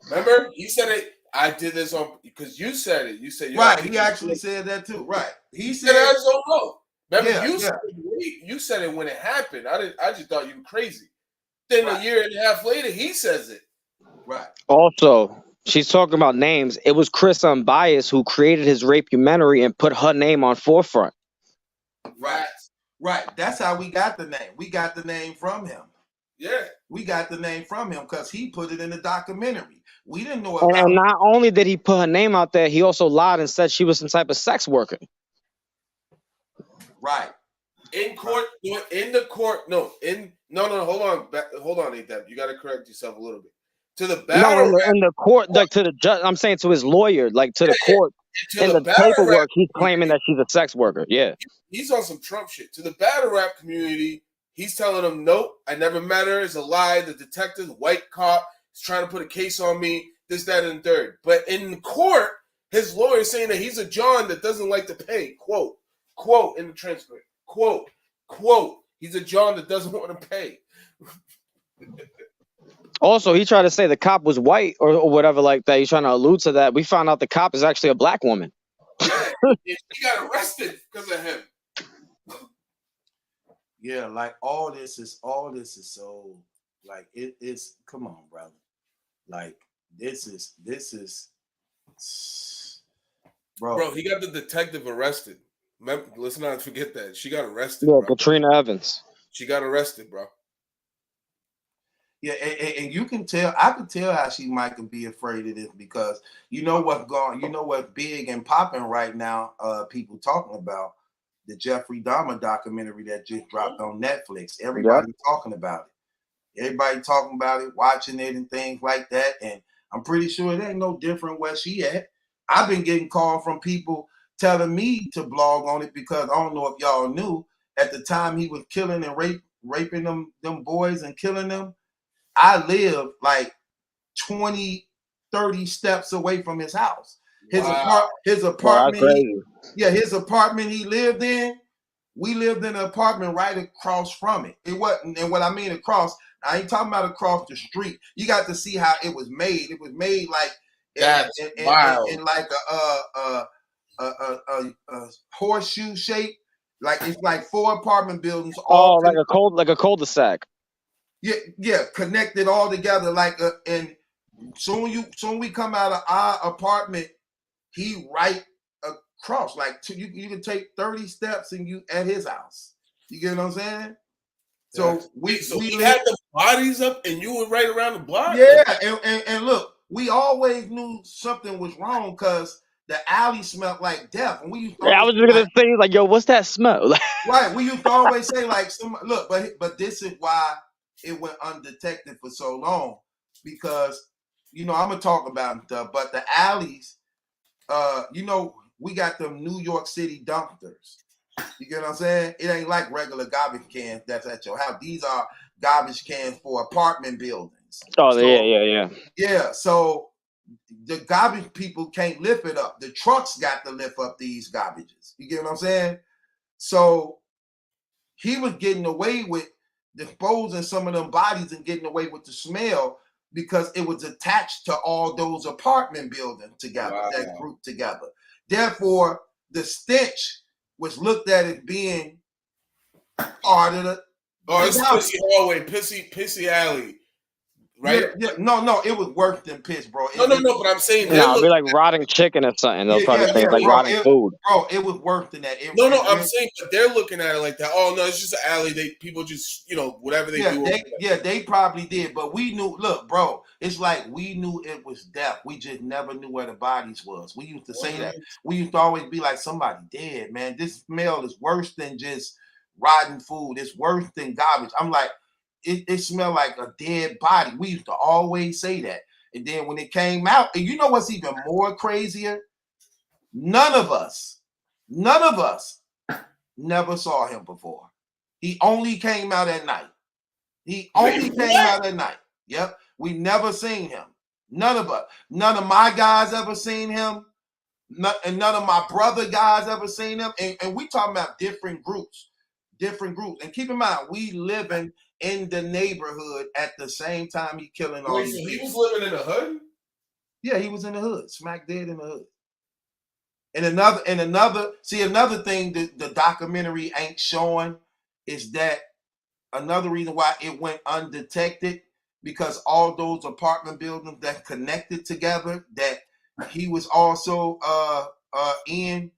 Remember, he said it. I did this on because you said it. You said right. He actually said that too. Right. He said I just don't know. Remember, you said it when it happened. I just thought you were crazy. Then a year and a half later, he says it. Right. Also, she's talking about names. It was Chris Unbias who created his rapecumentary and put her name on forefront. Right. That's how we got the name. We got the name from him. Yeah. We got the name from him because he put it in the documentary. We didn't know about and not only did he put her name out there, he also lied and said she was some type of sex worker. Right. In court, in the court, no, hold on, Adab. You got to correct yourself a little bit. To the battle in the court, like to the judge, I'm saying to his lawyer, like to the court, in the paperwork, he's claiming that she's a sex worker. Yeah. He's on some Trump shit. To the battle rap community, he's telling them, nope, I never met her. It's a lie. The detective, white cop, is trying to put a case on me, this, that, and third. But in court, his lawyer is saying that he's a John that doesn't like to pay. Quote in the transcript. Quote. He's a John that doesn't want to pay. Also, he tried to say the cop was white or whatever like that. He's trying to allude to that. We found out the cop is actually a black woman. Yeah, she got arrested because of him. Yeah, like all this is so like it's come on, brother. Like this is bro. He got the detective arrested. Let's not forget that she got arrested. Yeah, bro. Katrina Evans. She got arrested, bro. Yeah, and you can tell. I could tell how she might be afraid of this because you know what's big and popping right now. People talking about the Jeffrey Dahmer documentary that just dropped on Netflix. Everybody talking about it. Everybody talking about it, watching it, and things like that. And I'm pretty sure it ain't no different where she at. I've been getting calls from people telling me to blog on it because I don't know if y'all knew at the time he was killing and raping them boys and killing them. I live like 20, 30 steps away from his house. His apartment. His apartment he lived in. We lived in an apartment right across from it. It wasn't, and what I mean across, I ain't talking about across the street. You got to see how it was made. It was made like in like a horseshoe shape. Like it's like 4 apartment buildings. All like a cul-de-sac. Yeah, connected all together like and soon we come out of our apartment, he right across like you can take 30 steps and you at his house. You get what I'm saying? So we had the bodies up and you were right around the block. Yeah, and look, we always knew something was wrong because the alley smelled like death. And we used to I was just gonna say like, yo, what's that smell? Right, we used to always say like, but this is why it went undetected for so long because I'm gonna talk about stuff, but the alleys, we got them New York City dumpsters. You get what I'm saying? It ain't like regular garbage cans that's at your house. These are garbage cans for apartment buildings. Oh, yeah. Yeah, so the garbage people can't lift it up. The trucks got to lift up these garbages. You get what I'm saying? So he was getting away with disposing some of them bodies and getting away with the smell because it was attached to all those apartment buildings together, that group together. Therefore, the stench was looked at as being part of the. Oh, it's pissy hallway, pissy alley. Right? Yeah, no, it was worse than piss, bro. No, but I'm saying it'd be like rotting chicken or something. They'll probably say it's like bro, rotting food. Bro, it was worse than that. I'm saying, but they're looking at it like that. Oh no, it's just an alley. People just, whatever they do. They probably did, but we knew. Look, bro, it's like we knew it was death. We just never knew where the bodies was. We used to say that. We used to always be like, somebody dead, man. This smell is worse than just rotten food. It's worse than garbage. I'm like. It smelled like a dead body. We used to always say that. And then when it came out, and you know what's even more crazier? None of us never saw him before. He only came out at night. Yep. We never seen him. None of us. None of my guys ever seen him. And none of my brother guys ever seen him. And we talking about different groups. And keep in mind, we living in the neighborhood at the same time he killing all these people. He was living in the hood? Yeah, he was in the hood, smack dead in the hood. And another thing that the documentary ain't showing is that another reason why it went undetected, because all those apartment buildings that connected together that he was also in,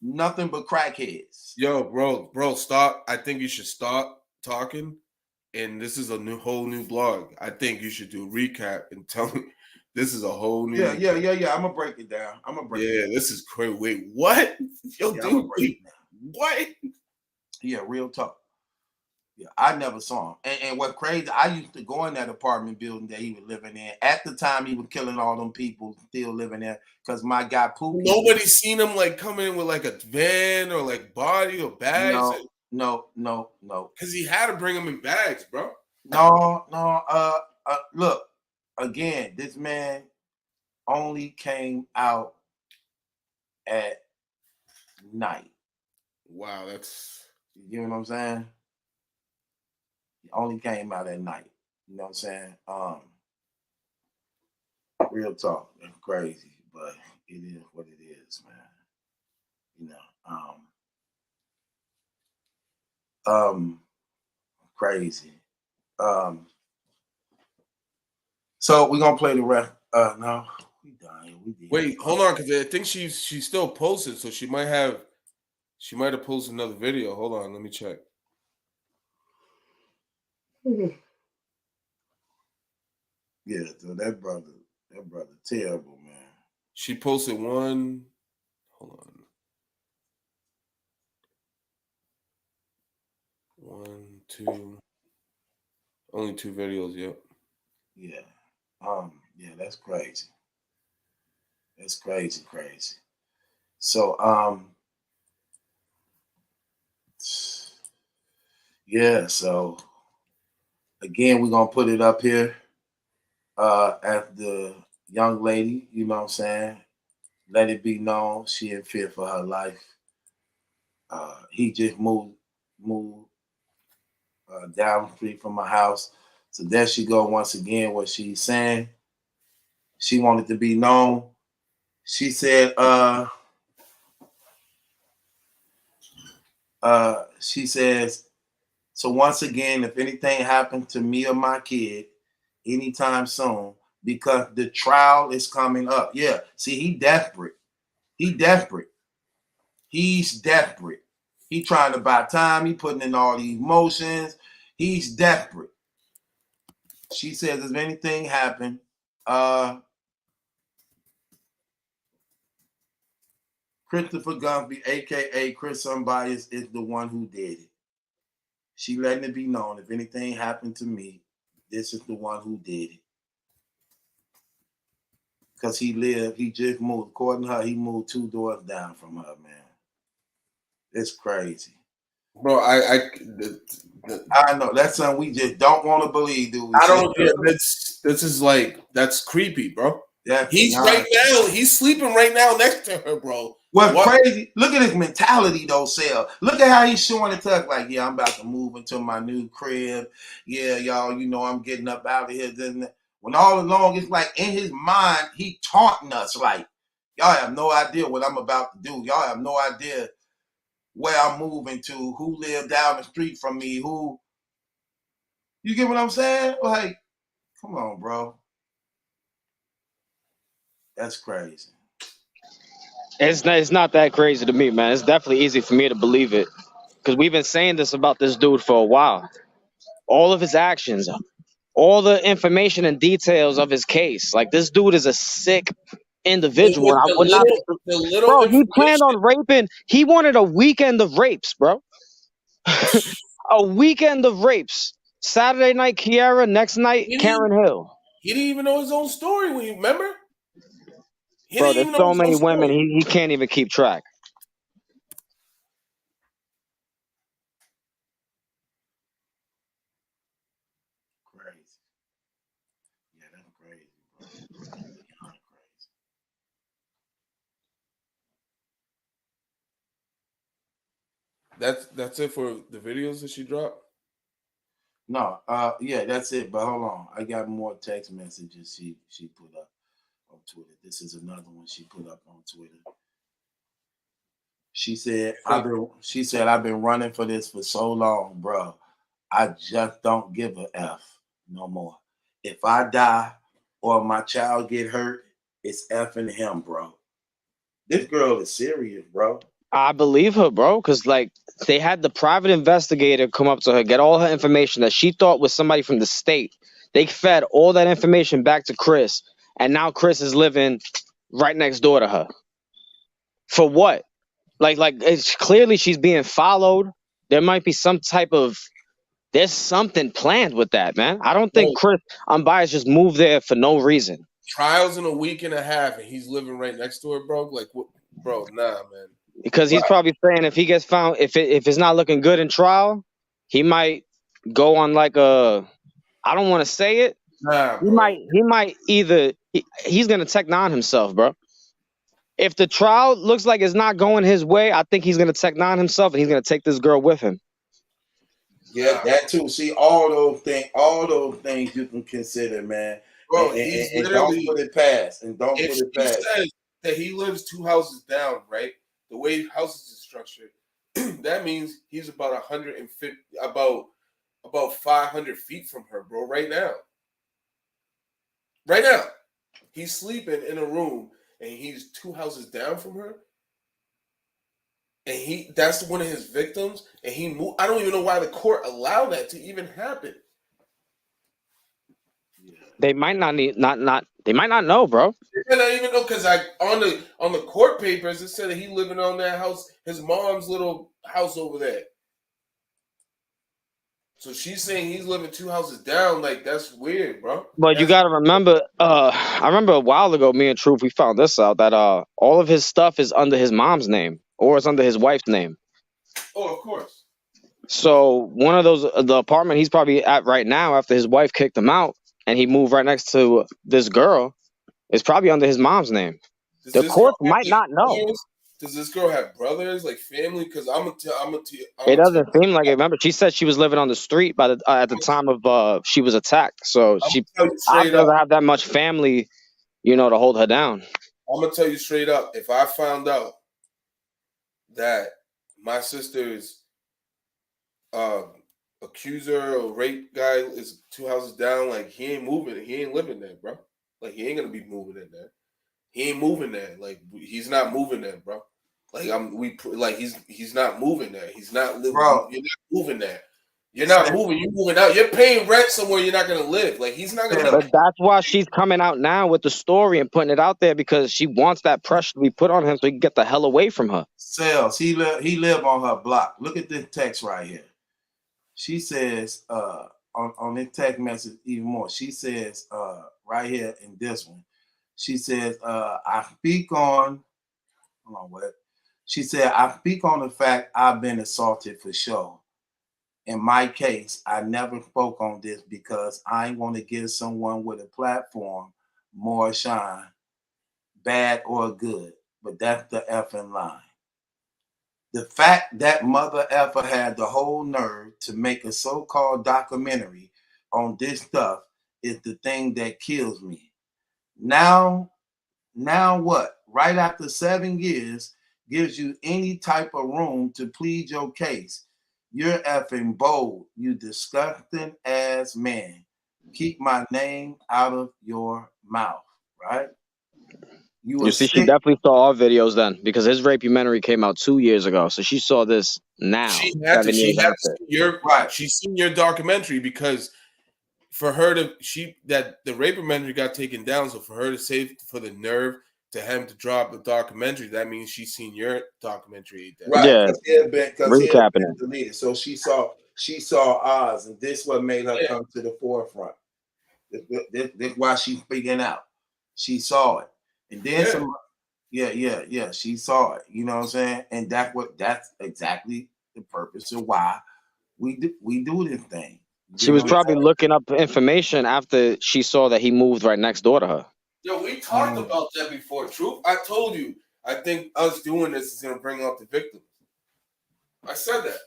nothing but crackheads. Yo, bro, stop. I think you should stop talking. And this is a whole new blog. I think you should do a recap and tell me this is a whole new. Yeah. I'm gonna break it down. This is crazy. Wait, what? Yo, dude, wait, what? Yeah, real talk. Yeah, I never saw him. And what crazy, I used to go in that apartment building that he was living in. At the time he was killing all them people still living there, because my guy Pookie. Nobody's seen him like coming in with like a van or like body or bags. No. Because he had to bring them in bags, bro. No. Look, again, this man only came out at night. Wow, that's. You know what I'm saying? He only came out at night. You know what I'm saying? Real talk. It's crazy, but it is what it is, man. You know, crazy. So we're gonna play the rest. No, we done. We did. Wait, hold on, because I think she's still posted, so she might have posted another video. Hold on, let me check. Yeah, so that brother terrible, man. She posted one. Hold on. 1, 2. Only 2 videos, yep. Yeah. Yeah, that's crazy. That's crazy. So, yeah, so again, we're gonna put it up here at the young lady, you know what I'm saying? Let it be known she in fear for her life. He just moved down the street from my house. So there she go once again, what she's saying. She wanted to be known. She said, she says, so once again, if anything happened to me or my kid anytime soon, because the trial is coming up. Yeah, see, he's desperate. He trying to buy time. He putting in all these motions. He's desperate. She says, if anything happened, Christopher Gumpy, aka Chris Unbias, is the one who did it. She letting it be known, if anything happened to me, this is the one who did it. Because he just moved, according to her, he moved 2 doors down from her, man. It's crazy. Bro, I know that's something we just don't want to believe, dude. I don't. Yeah, this is like that's creepy, bro. He's right now. He's sleeping right now next to her, bro. What's crazy? Look at his mentality, though, Sal. Look at how he's showing it to us. Like, yeah, I'm about to move into my new crib. Yeah, y'all, you know, I'm getting up out of here. When all along, it's like in his mind, he taunting us. Like, y'all have no idea what I'm about to do. Y'all have no idea where I'm moving to. Who live down the street from me? Who? You get what I'm saying? Like, come on, bro. That's crazy. It's not that crazy to me, man. It's definitely easy for me to believe it because we've been saying this about this dude for a while. All of his actions, all the information and details of his case. Like, this dude is a sick individual. And I would not. Bro, he planned on raping. He wanted a weekend of rapes, bro. A weekend of rapes. Saturday night, Kiara. Next night, Karen Hill. He didn't even know his own story. When you remember? Bro, there's so many women. He can't even keep track. Crazy. Yeah, that's crazy, bro. That's it for the videos that she dropped? No, yeah, that's it. But hold on, I got more text messages she put up on Twitter. This is another one she put up on Twitter. She said, I've been running for this for so long, bro. I just don't give a F no more. If I die or my child get hurt, it's effing him, bro. This girl is serious, bro. I believe her, bro, because like they had the private investigator come up to her, get all her information that she thought was somebody from the state. They fed all that information back to Chris, and now Chris is living right next door to her. For what? Like it's clearly she's being followed. There might be some type of there's something planned with that, man. I don't think Chris Unbias just moved there for no reason. Trials in a week and a half, and he's living right next to her, bro. Like, what, bro? Nah, man. Because he's probably saying if he gets found, if it's not looking good in trial, he might go on like a. I don't want to say it. Nah, he might either he's gonna tech nine himself, bro. If the trial looks like it's not going his way, I think he's gonna tech nine himself and he's gonna take this girl with him. Yeah, that too. See, all those things you can consider, man. Bro, and don't put it past. And don't put it past. Says that he lives 2 houses down, right? The way houses is structured, that means he's about 150, about 500 feet from her, bro. Right now, he's sleeping in a room, and he's 2 houses down from her. And that's one of his victims, and he moved. I don't even know why the court allowed that to even happen. They might not they might not know, bro. They might not even know because on the court papers it said that he living on that house, his mom's little house over there. So she's saying he's living 2 houses down. Like, that's weird, bro. But you gotta remember, I remember a while ago, me and Truth, we found this out that all of his stuff is under his mom's name or it's under his wife's name. Oh, of course. So one of those, the apartment he's probably at right now after his wife kicked him out and he moved right next to this girl is probably under his mom's name. The court might not know. Does this girl have brothers, like family? Because I'm gonna tell. It doesn't seem like it. Remember, she said she was living on the street at the time of she was attacked. So she doesn't have that much family, to hold her down. I'm gonna tell you straight up. If I found out that my sister's accuser or rape guy is 2 houses down, like, he ain't moving. He ain't living there, bro. Like, he ain't gonna be moving in there. He ain't moving there. Like, he's not moving there, bro. Like, he's not moving there. He's not living. Bro, you're not moving there. You're not moving. You're moving out. You're paying rent somewhere you're not gonna live. Like, he's not gonna. But that's why she's coming out now with the story and putting it out there because she wants that pressure to be put on him so he can get the hell away from her. Sales. He live on her block. Look at this text right here. She says on this text message even more. She says right here in this one. She says, I speak on, hold on, what? She said, I speak on the fact I've been assaulted for sure. In my case, I never spoke on this because I ain't want to give someone with a platform more shine, bad or good. But that's the effing line. The fact that mother effer had the whole nerve to make a so-called documentary on this stuff is the thing that kills me. Now what? Right after 7 years gives you any type of room to plead your case. You're effing bold, you disgusting ass man. Keep my name out of your mouth, right? You see, she definitely saw our videos then, because his rapeomentary came out 2 years ago. So she saw this now, She had 7 years after. She's seen your documentary, because for her to the rapeomentary got taken down. So for her to say, for the nerve to him to drop the documentary, that means she's seen your documentary. Right, yeah, because it had been recapping it. deleted. So she saw ours, and this what made her come to the forefront. This why she's speaking out. She saw it, and then she saw it. You know what I'm saying? And that's exactly the purpose of why we do this thing. She was probably looking up information after she saw that he moved right next door to her. Yo, we talked about that before. Truth, I told you, I think us doing this is going to bring up the victims. I said that.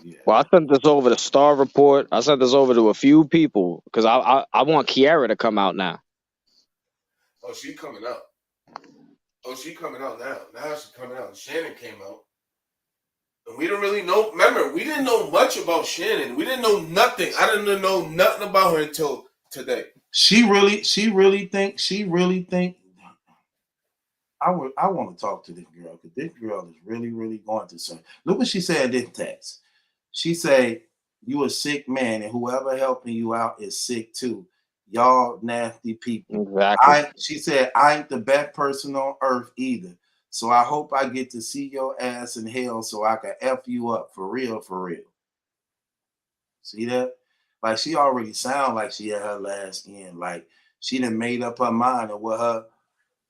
Yeah. Well, I sent this over to Star Report. I sent this over to a few people because I want Kiara to come out now. Oh, she coming out. Oh, she coming out now. Now she's coming out. Shannon came out. And we didn't really know. Remember, we didn't know much about Shannon. We didn't know nothing. I didn't know nothing about her until today. She really think. I want to talk to this girl, because this girl is really, really going through something. Look what she said in this text. She say, you a sick man, and whoever helping you out is sick too. Y'all nasty people. Exactly. She said, I ain't the best person on earth either. So I hope I get to see your ass in hell so I can F you up for real, for real. See that? Like, she already sound like she at her last end. Like, she done made up her mind of what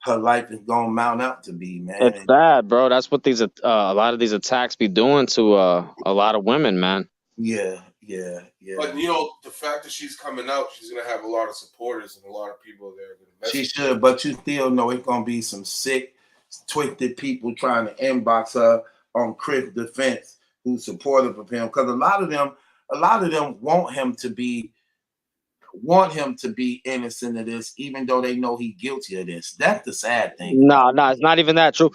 her life is gonna mount out to be, man. It's sad, bro. That's what these a lot of these attacks be doing to a lot of women, man. Yeah. But you know, the fact that she's coming out, she's gonna have a lot of supporters and a lot of people there. She should, but you still know it's gonna be some sick, twisted people trying to inbox her on Chris' defense who's supportive of him, because a lot of them want him to be innocent of this, even though they know he's guilty of this. That's the sad thing. No, it's not even that true.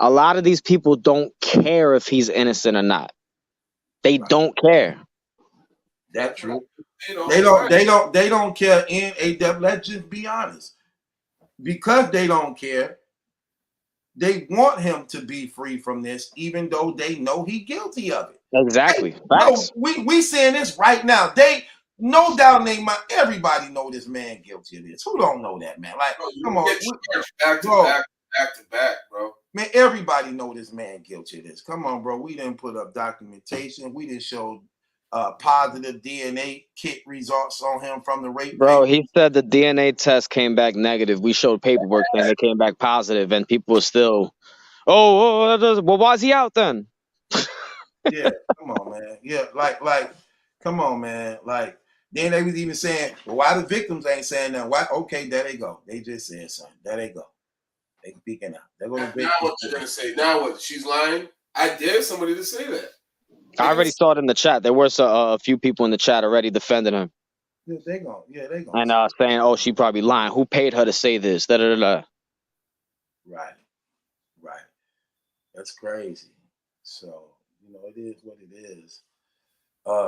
A lot of these people don't care if he's innocent or not. They don't care. That's true. They don't care. Let's just be honest. Because they don't care, they want him to be free from this, even though they know he's guilty of it. Exactly. Facts. No, we saying this right now. They no doubt in their mind, everybody know this man guilty of this. Who don't know that, man? Like, come on, back to back, bro. Man, everybody know this man guilty of this. Come on, bro. We didn't put up documentation. We didn't show positive DNA kit results on him from the rape. Bro, he said the DNA test came back negative. We showed paperwork and it came back positive, and people were still, well, why is he out then? Yeah, come on, man. Yeah, like, come on, man. Like, then they was even saying, well, why the victims ain't saying that? Why? Okay, there they go. They just said something. There they go. They speaking out. They're gonna now what they're gonna say? Now what? She's lying. I dare somebody to say that. I already saw it in the chat. There were a few people in the chat already defending him. Yeah, they gonna. And saying, "Oh, she probably lying. Who paid her to say this?" Da da da. Right. That's crazy. So you know, it is what it is.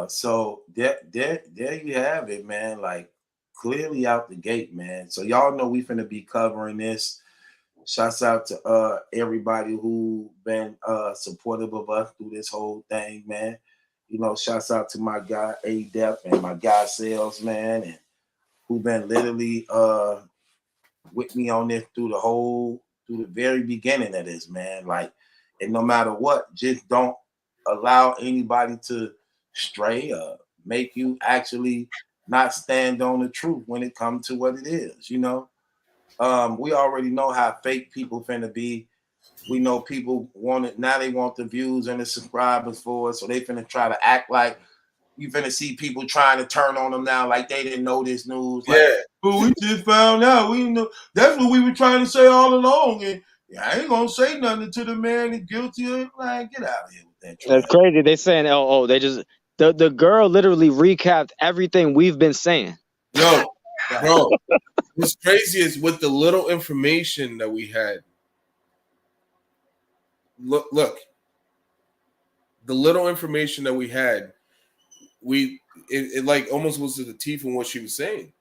So there you have it, man. Like, clearly out the gate, man. So y'all know we finna be covering this. Shouts out to everybody who been supportive of us through this whole thing, man. You know, shouts out to my guy A-Dep and my guy Sales, man, and who been literally with me on this through the very beginning of this, man. Like, and no matter what, just don't allow anybody to stray or make you actually not stand on the truth when it comes to what it is, you know. We already know how fake people finna be. We know people want it now. They want the views and the subscribers for it, so they finna try to act like you finna see people trying to turn on them now, like they didn't know this news. Like, but we just found out. We know that's what we were trying to say all along. And I ain't gonna say nothing to the man that's guilty. Like, get out of here with that. That's crazy. They saying, oh, they just the girl literally recapped everything we've been saying. Yo, bro, what's crazy is with the little information that we had. Look, the little information that we had, it like almost was to the teeth in what she was saying.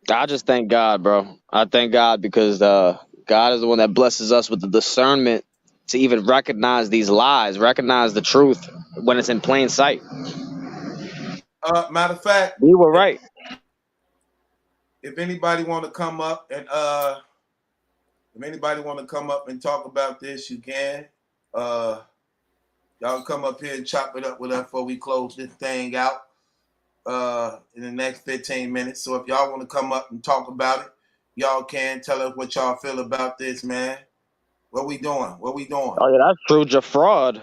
I just thank God, bro. I thank God because God is the one that blesses us with the discernment to even recognize these lies, recognize the truth when it's in plain sight. Matter of fact, we were right. If anybody want to come up and talk about this, you can. Y'all come up here and chop it up with us before we close this thing out in the next 15 minutes. So if y'all want to come up and talk about it, y'all can. Tell us what y'all feel about this, man. What we doing? What we doing? Oh, yeah, that's true. Jafraud.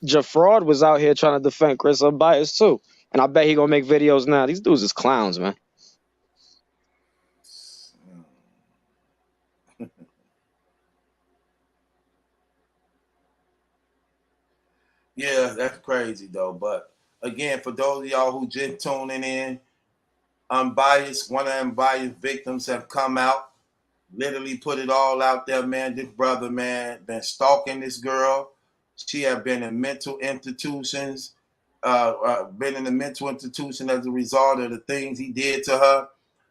Jafraud was out here trying to defend Chris Unbias, too. And I bet he going to make videos now. These dudes is clowns, man. Yeah, that's crazy, though. But, again, for those of y'all who just tuning in, Unbiased, one of Unbiased victims have come out, literally put it all out there, man. This brother, man, been stalking this girl. She have been in mental institutions, been in a mental institution as a result of the things he did to her.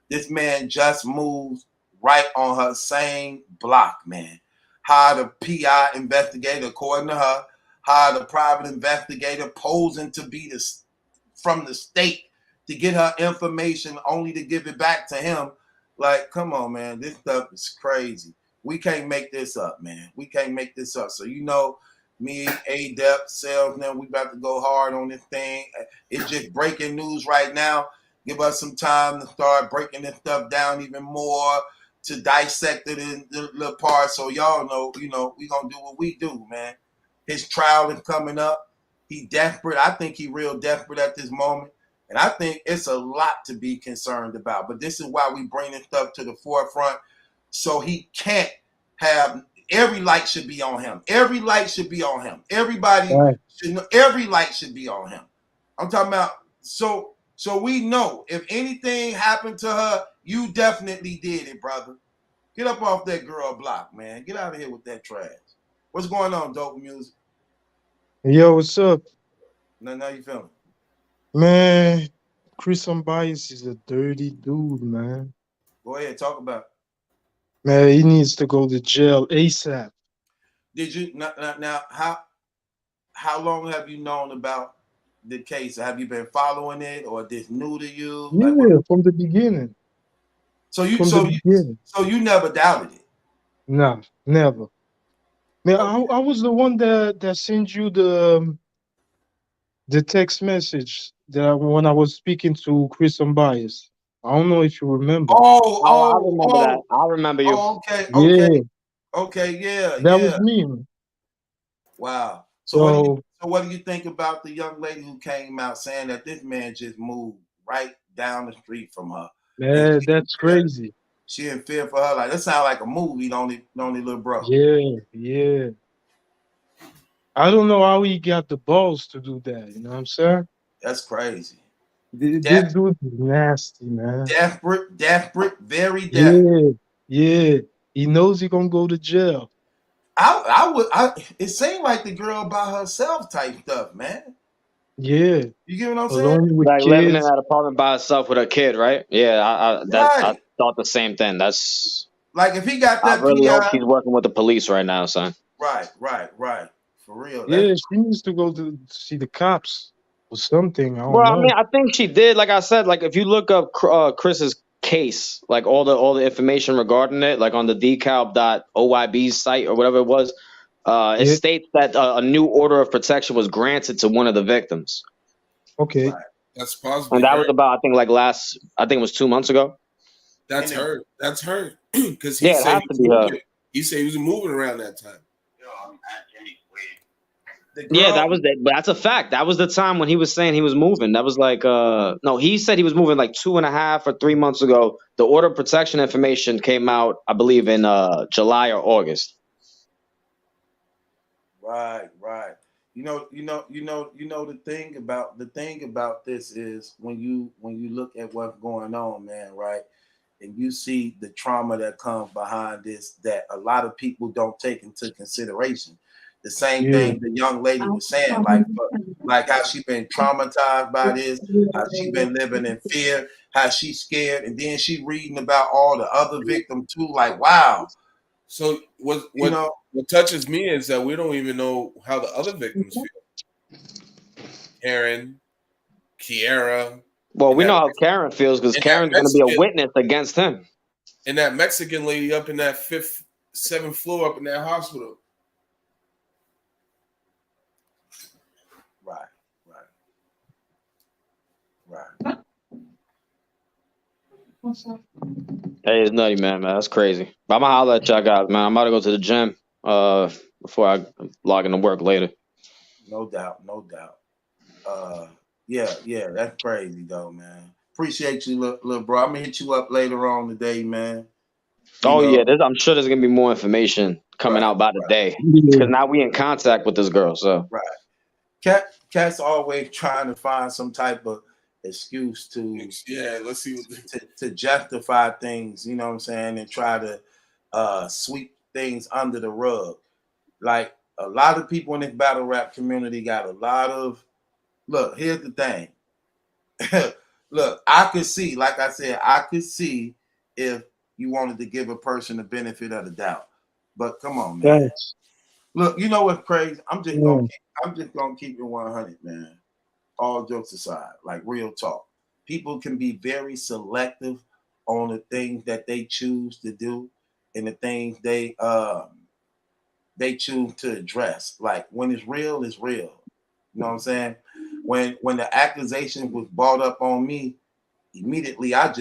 This man just moved right on her same block, man. Hired a PI investigator, according to her, hired a private investigator posing to be from the state to get her information only to give it back to him. Like, come on, man. This stuff is crazy. We can't make this up, man. We can't make this up. So, you know, me, A-Dep, Salesman, we about to go hard on this thing. It's just breaking news right now. Give us some time to start breaking this stuff down even more, to dissect it in little parts. So y'all know, you know, we going to do what we do, man. His trial is coming up. He desperate. I think he real desperate at this moment. And I think it's a lot to be concerned about. But this is why we bring this stuff to the forefront. So he can't have, every light should be on him. Every light should be on him. Everybody should know, every light should be on him. I'm talking about, so we know if anything happened to her, you definitely did it, brother. Get up off that girl block, man. Get out of here with that trash. What's going on, Dope Music? Yo, what's up? Now you feeling? Man, Chris Unbias is a dirty dude, man. Go ahead, talk about it. Man, he needs to go to jail ASAP. Did you now? How long have you known about the case? Have you been following it, or this new to you? Yeah, like, from the beginning. So you never doubted it? Nah, never. Man, I was the one that sent you the text message that when I was speaking to Chris Unbias. I don't know if you remember. I remember that. I remember you. Okay, yeah. That was me, man. Wow. So what do you think about the young lady who came out saying that this man just moved right down the street from her? Man, that's crazy. She in fear for her. Like, that sounds like a movie, don't it, little bro? Yeah. I don't know how he got the balls to do that. You know what I'm saying? That's crazy. This dude is nasty, man. Desperate, very desperate. Yeah. He knows he's gonna go to jail. It seemed like the girl by herself type stuff, man. Yeah. You get what I'm saying? Like living in that apartment by herself with her kid, right? Yeah, I thought the same thing. That's like if he got that. I really hope she's working with the police right now, son. Right. For real. Yeah, she needs to go to see the cops or something. I don't know. I mean, I think she did. Like I said, like if you look up Chris's case, like all the information regarding it, like on the decal.oyb site or whatever it was, it states that a new order of protection was granted to one of the victims. Okay. That's possible. And that was about, I think it was 2 months ago. That's her. That's her. Because he it said has to be her. He said he was moving around that time. Yeah, that was it. But that's a fact. That was the time when he was saying he was moving. That was like no, he said he was moving like 2.5 or 3 months ago. The order of protection information came out, I believe, in July or August. Right. The thing about this is when you look at what's going on, man, right? And you see the trauma that comes behind this that a lot of people don't take into consideration. The same thing the young lady was saying, like how she been traumatized by this, how she been living in fear, how she scared, and then she reading about all the other victims too. Like, wow. So what touches me is that we don't even know how the other victims feel. Karen, Kiara. Well, we know how Karen feels because Karen's going to be a witness against him. And that Mexican lady up in that 7th floor up in that hospital. Right. Hey, it's nutty, man. That's crazy. But I'm going to holler at y'all guys, man. I'm about to go to the gym before I log into work later. No doubt. Yeah, that's crazy though, man. Appreciate you, little bro. I'm gonna hit you up later on today, man. Yeah, I'm sure there's gonna be more information coming out by the day because now we in contact with this girl. So Cat's always trying to find some type of excuse to let's see to justify things. You know what I'm saying, and try to sweep things under the rug. Like a lot of people in this battle rap community got a lot of. Look, here's the thing. Look, I could see, like I said, if you wanted to give a person the benefit of the doubt. But come on, man. Thanks. Look, you know what's crazy? I'm just gonna keep it 100, man. All jokes aside, like real talk. People can be very selective on the things that they choose to do and the things they choose to address. Like when it's real, it's real. You know what I'm saying? When the accusation was brought up on me, immediately I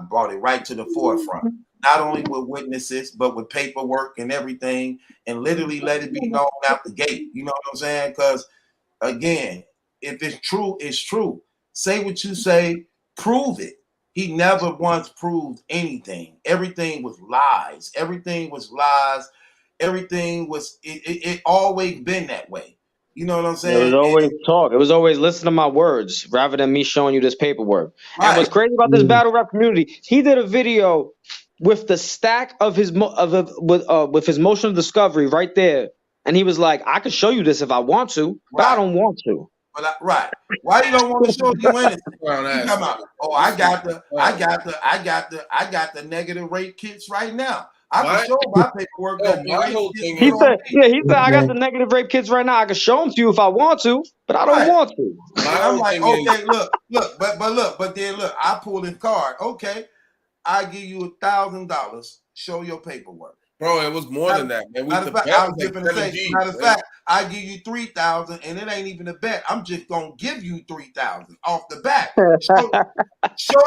brought it right to the forefront. Not only with witnesses, but with paperwork and everything, and literally let it be known out the gate. You know what I'm saying? Because again, if it's true, it's true. Say what you say, prove it. He never once proved anything. Everything was lies. Everything was it always been that way. You know what I'm saying? It was always talk. It was always listen to my words rather than me showing you this paperwork. Right. And what's crazy about this battle rap community, he did a video with the stack of his with his motion of discovery right there, and he was like, "I could show you this if I want to, but I don't want to." But why you don't want to show you anything? Come on. Oh, I got the negative rape kits right now. I can show my paperwork. He said, I got the negative rape kits right now. I can show them to you if I want to, but I don't want to. I'm like, okay, but then look, I pull this card. Okay, I give you $1,000. Show your paperwork. Bro, it was more than that, man. Matter of fact, I give you $3,000, and it ain't even a bet. I'm just gonna give you $3,000 off the bat. Show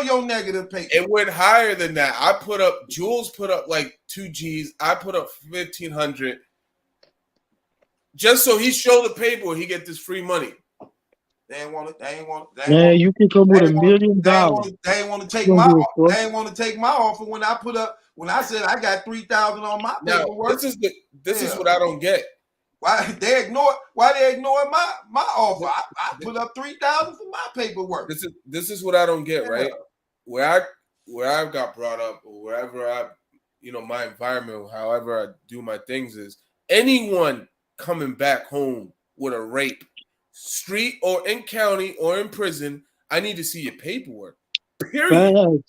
your negative paper. It went higher than that. Jules put up like 2 G's. I put up 1,500. Just so he showed the paper, he get this free money. They ain't want it. Man, you can come with $1 million. They ain't want to take my offer. They ain't want to take my offer when I said I got $3,000 on my paperwork. This is what I don't get. Why they ignore my offer? I put up $3,000 for my paperwork. This is what I don't get, right? Where I got brought up, or wherever my environment, however I do my things, is anyone coming back home with a rape, street or in county or in prison, I need to see your paperwork. Period.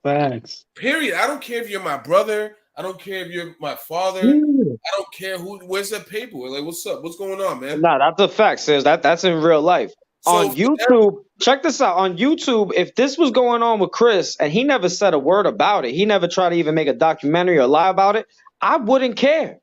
Facts. Period. I don't care if you're my brother. I don't care if you're my father. I don't care where's that paperwork. Like, what's up? What's going on, man? Nah, that's a fact, sis. That's in real life. So on YouTube, check this out. On YouTube, if this was going on with Chris and he never said a word about it, he never tried to even make a documentary or lie about it, I wouldn't care.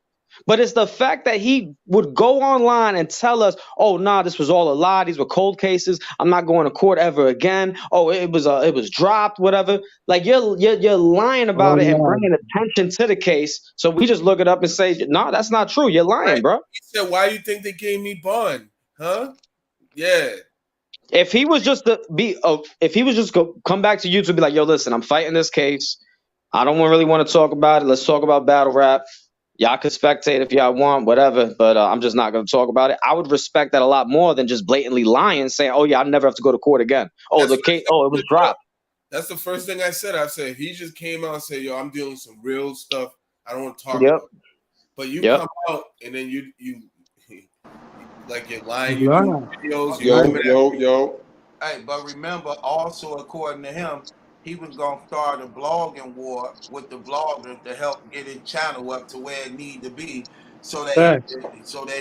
But it's the fact that he would go online and tell us, "Oh, nah, this was all a lie. These were cold cases. I'm not going to court ever again. Oh, it was dropped, whatever." Like you're lying about it and bringing attention to the case. So we just look it up and say, "No, that's not true. You're lying, bro." He said, "Why do you think they gave me bond? Huh? Yeah." If he was just come back to YouTube and be like, "Yo, listen, I'm fighting this case. I don't really want to talk about it. Let's talk about battle rap. Y'all can spectate if y'all want, whatever, but I'm just not going to talk about it." I would respect that a lot more than just blatantly lying, saying, "Oh yeah, I never have to go to court again. Oh, the case, it was dropped." That's the first thing I said. I said, if he just came out and said, "Yo, I'm dealing with some real stuff. I don't want to talk about it." But you come out and then you like you're lying. You do videos. Yo. Hey, but remember, also according to him, he was gonna start a blogging war with the vloggers to help get his channel up to where it need to be, so that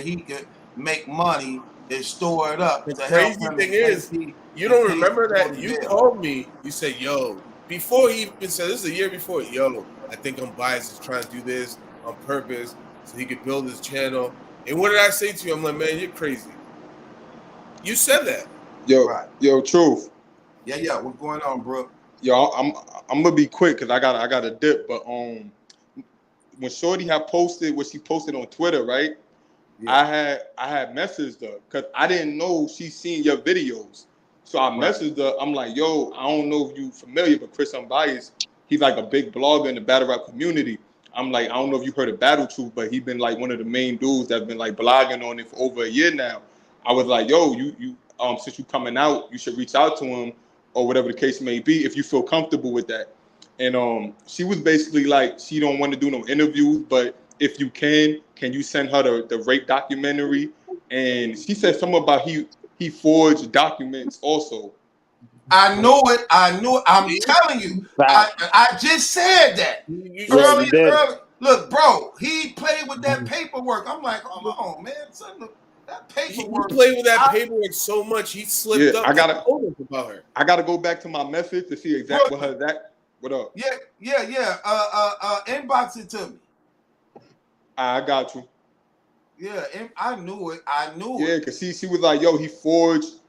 he could make money and store it up. The crazy thing is, you don't remember that you called me. You said, "Yo," before he even said this is a year before. "Yo, I think Unbias is trying to do this on purpose so he could build his channel." And what did I say to you? I'm like, "Man, you're crazy." You said that. Yo, Truth. Yeah. What's going on, bro? Yo, I'm gonna be quick because I got a dip. But when Shorty had posted what she posted on Twitter, right? Yeah. I had messaged her because I didn't know she seen your videos. So I messaged her. I'm like, "Yo, I don't know if you familiar, but Chris Unbias, he's like a big blogger in the battle rap community." I'm like, "I don't know if you heard of Battle Truth, but he's been like one of the main dudes that's been like blogging on it for over a year now." I was like, "Yo, you since you coming out, you should reach out to him or whatever the case may be if you feel comfortable with that." And she was basically like, she don't want to do no interviews, but if you can you send her the rape documentary? And she said something about he forged documents also. I knew it. I'm telling you. I just said that. Early. Look, bro, he played with that paperwork. I'm like, hold on, man. Son, that paperwork. He played with that paperwork so much he slipped up. I gotta go back to my message to see exactly what up. Yeah. Inbox it to me. I got you. Yeah, I knew it. Yeah, because she was like, "Yo, he forged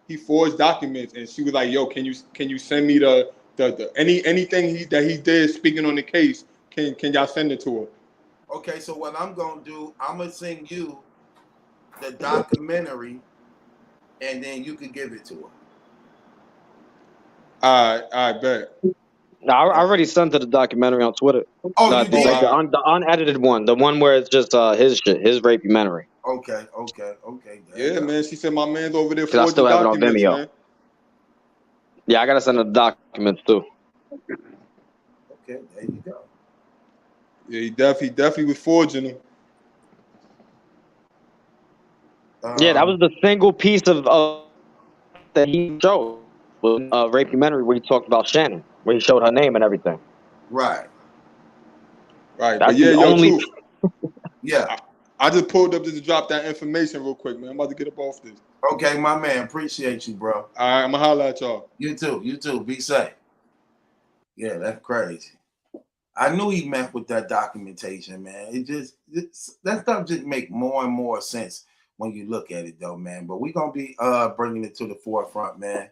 documents," and she was like, "Yo, can you send me the anything that he did speaking on the case? Can y'all send it to her?" Okay, so what I'm gonna do, I'm gonna send you the documentary, and then you can give it to her. I bet. No, I already sent her the documentary on Twitter. Oh, you did? The unedited one, the one where it's just his rape-umentary. Okay. Yeah, man. She said my man's over there for I still have it on Vimeo. Man. Yeah, I gotta send her the documents too. Okay, there you go. Yeah, he definitely was forging them. Yeah, that was the single piece of that he showed was rape-umentary where he talked about Shannon, where he showed her name and everything. Right. That's but yeah, the only. Yeah. I just pulled up just to drop that information real quick, man. I'm about to get up off this. Okay, my man. Appreciate you, bro. All right, I'm gonna holler at y'all. You too. Be safe. Yeah, that's crazy. I knew he meant with that documentation, man. That stuff just make more and more sense when you look at it, though, man. But we're gonna be bringing it to the forefront, man.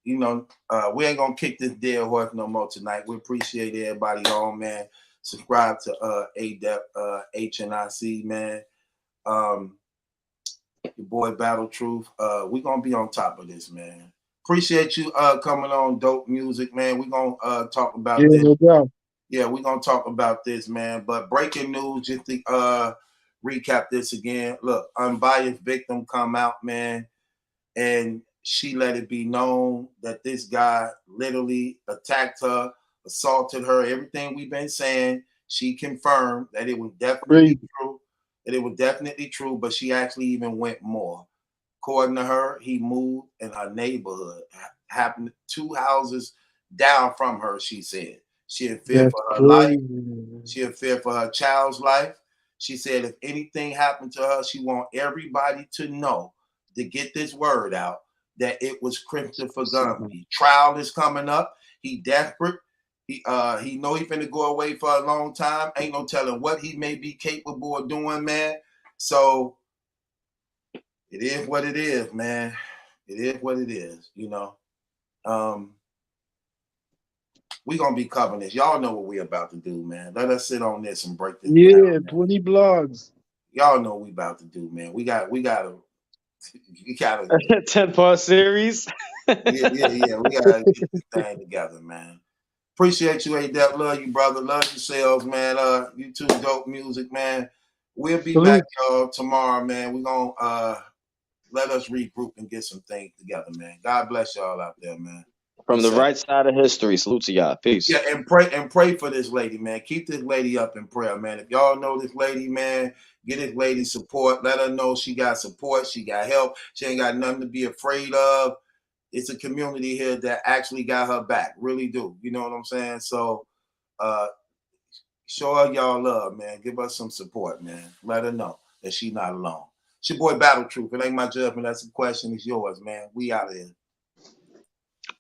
We ain't gonna kick this dead horse no more tonight. We appreciate everybody on, man. Subscribe to HNIC, man. Your boy Battle Truth. We're gonna be on top of this, man. Appreciate you coming on. Dope music, man. We're gonna talk about this. No doubt. Yeah, we're gonna talk about this, man. But breaking news, just to recap this again. Look, Unbiased victim come out, man, and she let it be known that this guy literally attacked her, assaulted her. Everything we've been saying, she confirmed that it was definitely true. That it was definitely true, but she actually even went more. According to her, he moved in her neighborhood. Happened 2 houses down from her, she said. She had fear for her life. She had fear for her child's life. She said if anything happened to her, she want everybody to know, to get this word out, that it was Christopher Gumby. Trial is coming up. He desperate. He know he finna go away for a long time. Ain't no telling what he may be capable of doing, man. So it is what it is, man. It is what it is, you know. We gonna be covering this. Y'all know what we about to do, man. Let us sit on this and break this Yeah, down. 20 blogs. Y'all know what we about to do, man. We gotta 10-part series. yeah. We gotta get this thing together, man. Appreciate you, A-Dep. Love you, brother. Love yourselves, man. You too, dope music, man. We'll be back, y'all, tomorrow, man. We're gonna let us regroup and get some things together, man. God bless y'all out there, man. From the right side of history. Salute to y'all. Peace. Yeah, and pray for this lady, man. Keep this lady up in prayer, man. If y'all know this lady, man, get this lady support. Let her know she got support, she got help. She ain't got nothing to be afraid of. It's a community here that actually got her back. Really do. You know what I'm saying? So show her y'all love, man. Give us some support, man. Let her know that she's not alone. It's your boy Battle Truth. It ain't my judgment. That's the question. It's yours, man. We out of here.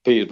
Peace, bro.